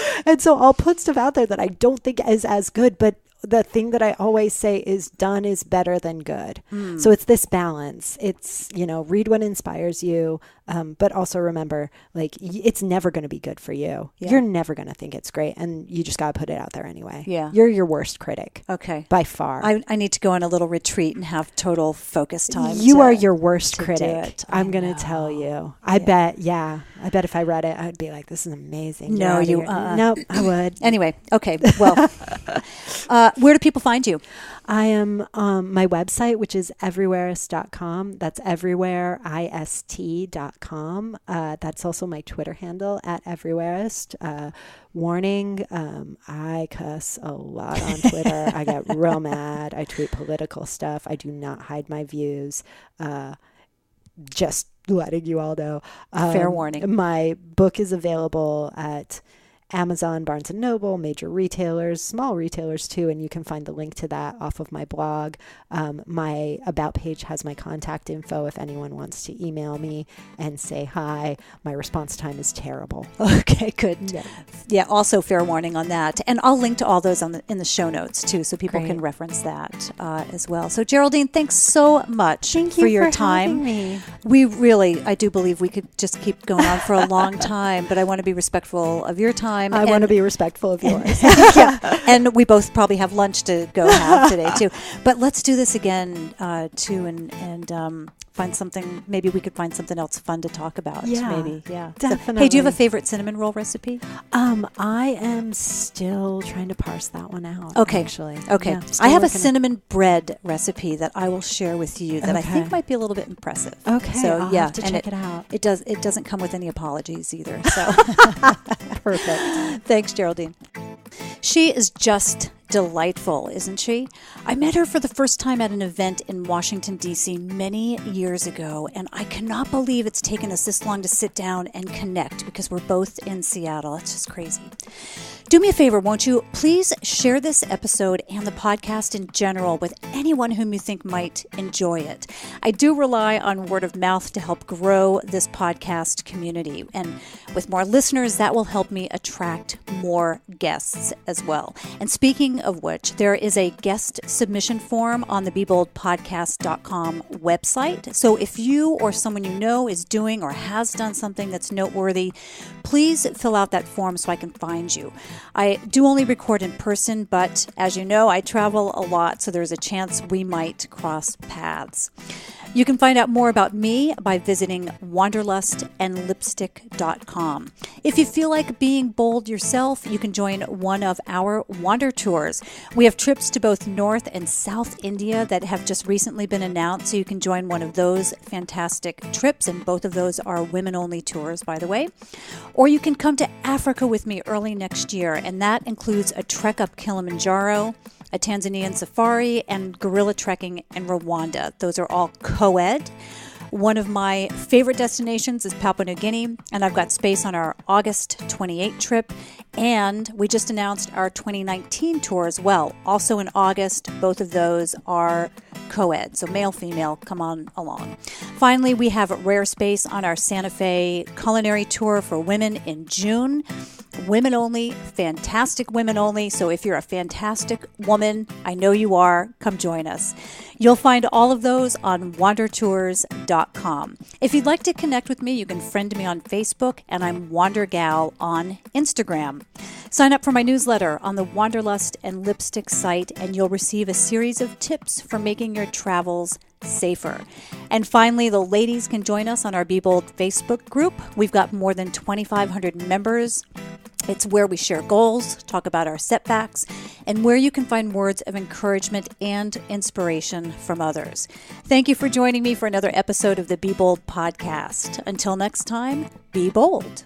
I'll put stuff out there that I don't think is as good, but the thing that I always say is done is better than good. So it's this balance. It's, read what inspires you. But also remember, like, it's never going to be good for you. Yeah. You're never going to think it's great. And you just got to put it out there anyway. Yeah. You're your worst critic. Okay. By far. I need to go on a little retreat and have total focus time. You are your worst critic. I'm going to tell you. I bet if I read it, I'd be like, this is amazing. No, Nope, I would. Anyway. Okay. Well, where do people find you? I am my website, which is everywhereist.com. That's everywhereist.com. That's also my Twitter handle at everywhereist. Warning, I cuss a lot on Twitter. I get real mad. I tweet political stuff. I do not hide my views. Just letting you all know. Fair warning. My book is available at Amazon, Barnes & Noble, major retailers, small retailers too, and you can find the link to that off of my blog. My About page has my contact info if anyone wants to email me and say hi. My response time is terrible. Okay, good. Yeah, also fair warning on that. And I'll link to all those in the show notes too, so people can reference that as well. So Geraldine, thanks so much for your time. Me. We really, I do believe we could just keep going on for a long time, but I want to be respectful of your time. I want to be respectful of yours. Yeah, and we both probably have lunch to go have today too. But let's do this again too, and find something. Maybe we could find something else fun to talk about. Yeah, maybe. Yeah, definitely. So, hey, do you have a favorite cinnamon roll recipe? I am still trying to parse that one out. Okay, actually. Okay, yeah, I have a cinnamon bread recipe that I will share with you that I think might be a little bit impressive. Okay, so I'll have to check it out. It doesn't come with any apologies either. So perfect. Thanks, Geraldine. She is just delightful, isn't she? I met her for the first time at an event in Washington, D.C. many years ago, and I cannot believe it's taken us this long to sit down and connect because we're both in Seattle. It's just crazy. Do me a favor, won't you? Please share this episode and the podcast in general with anyone whom you think might enjoy it. I do rely on word of mouth to help grow this podcast community. And with more listeners, that will help me attract more guests as well. And speaking of which, there is a guest submission form on the BeBoldPodcast.com website. So if you or someone you know is doing or has done something that's noteworthy, please fill out that form so I can find you. I do only record in person, but as you know, I travel a lot, so there's a chance we might cross paths. You can find out more about me by visiting wanderlustandlipstick.com. If you feel like being bold yourself, you can join one of our Wander Tours. We have trips to both North and South India that have just recently been announced, so you can join one of those fantastic trips, and both of those are women-only tours, by the way. Or you can come to Africa with me early next year, and that includes a trek up Kilimanjaro, a Tanzanian safari, and gorilla trekking in Rwanda. Those are all co-ed. One of my favorite destinations is Papua New Guinea, and I've got space on our August 28 trip. And we just announced our 2019 tour as well. Also in August, both of those are co-ed, so male, female, come on along. Finally, we have rare space on our Santa Fe culinary tour for women in June. women only, fantastic women only. So if you're a fantastic woman, I know you are, come join us. You'll find all of those on wandertours.com. If you'd like to connect with me, you can friend me on Facebook, and I'm WanderGal on Instagram. Sign up for my newsletter on the Wanderlust and Lipstick site, and you'll receive a series of tips for making your travels safer. And finally, the ladies can join us on our Be Bold Facebook group. We've got more than 2,500 members. It's where we share goals, talk about our setbacks, and where you can find words of encouragement and inspiration from others. Thank you for joining me for another episode of the Be Bold podcast. Until next time, be bold.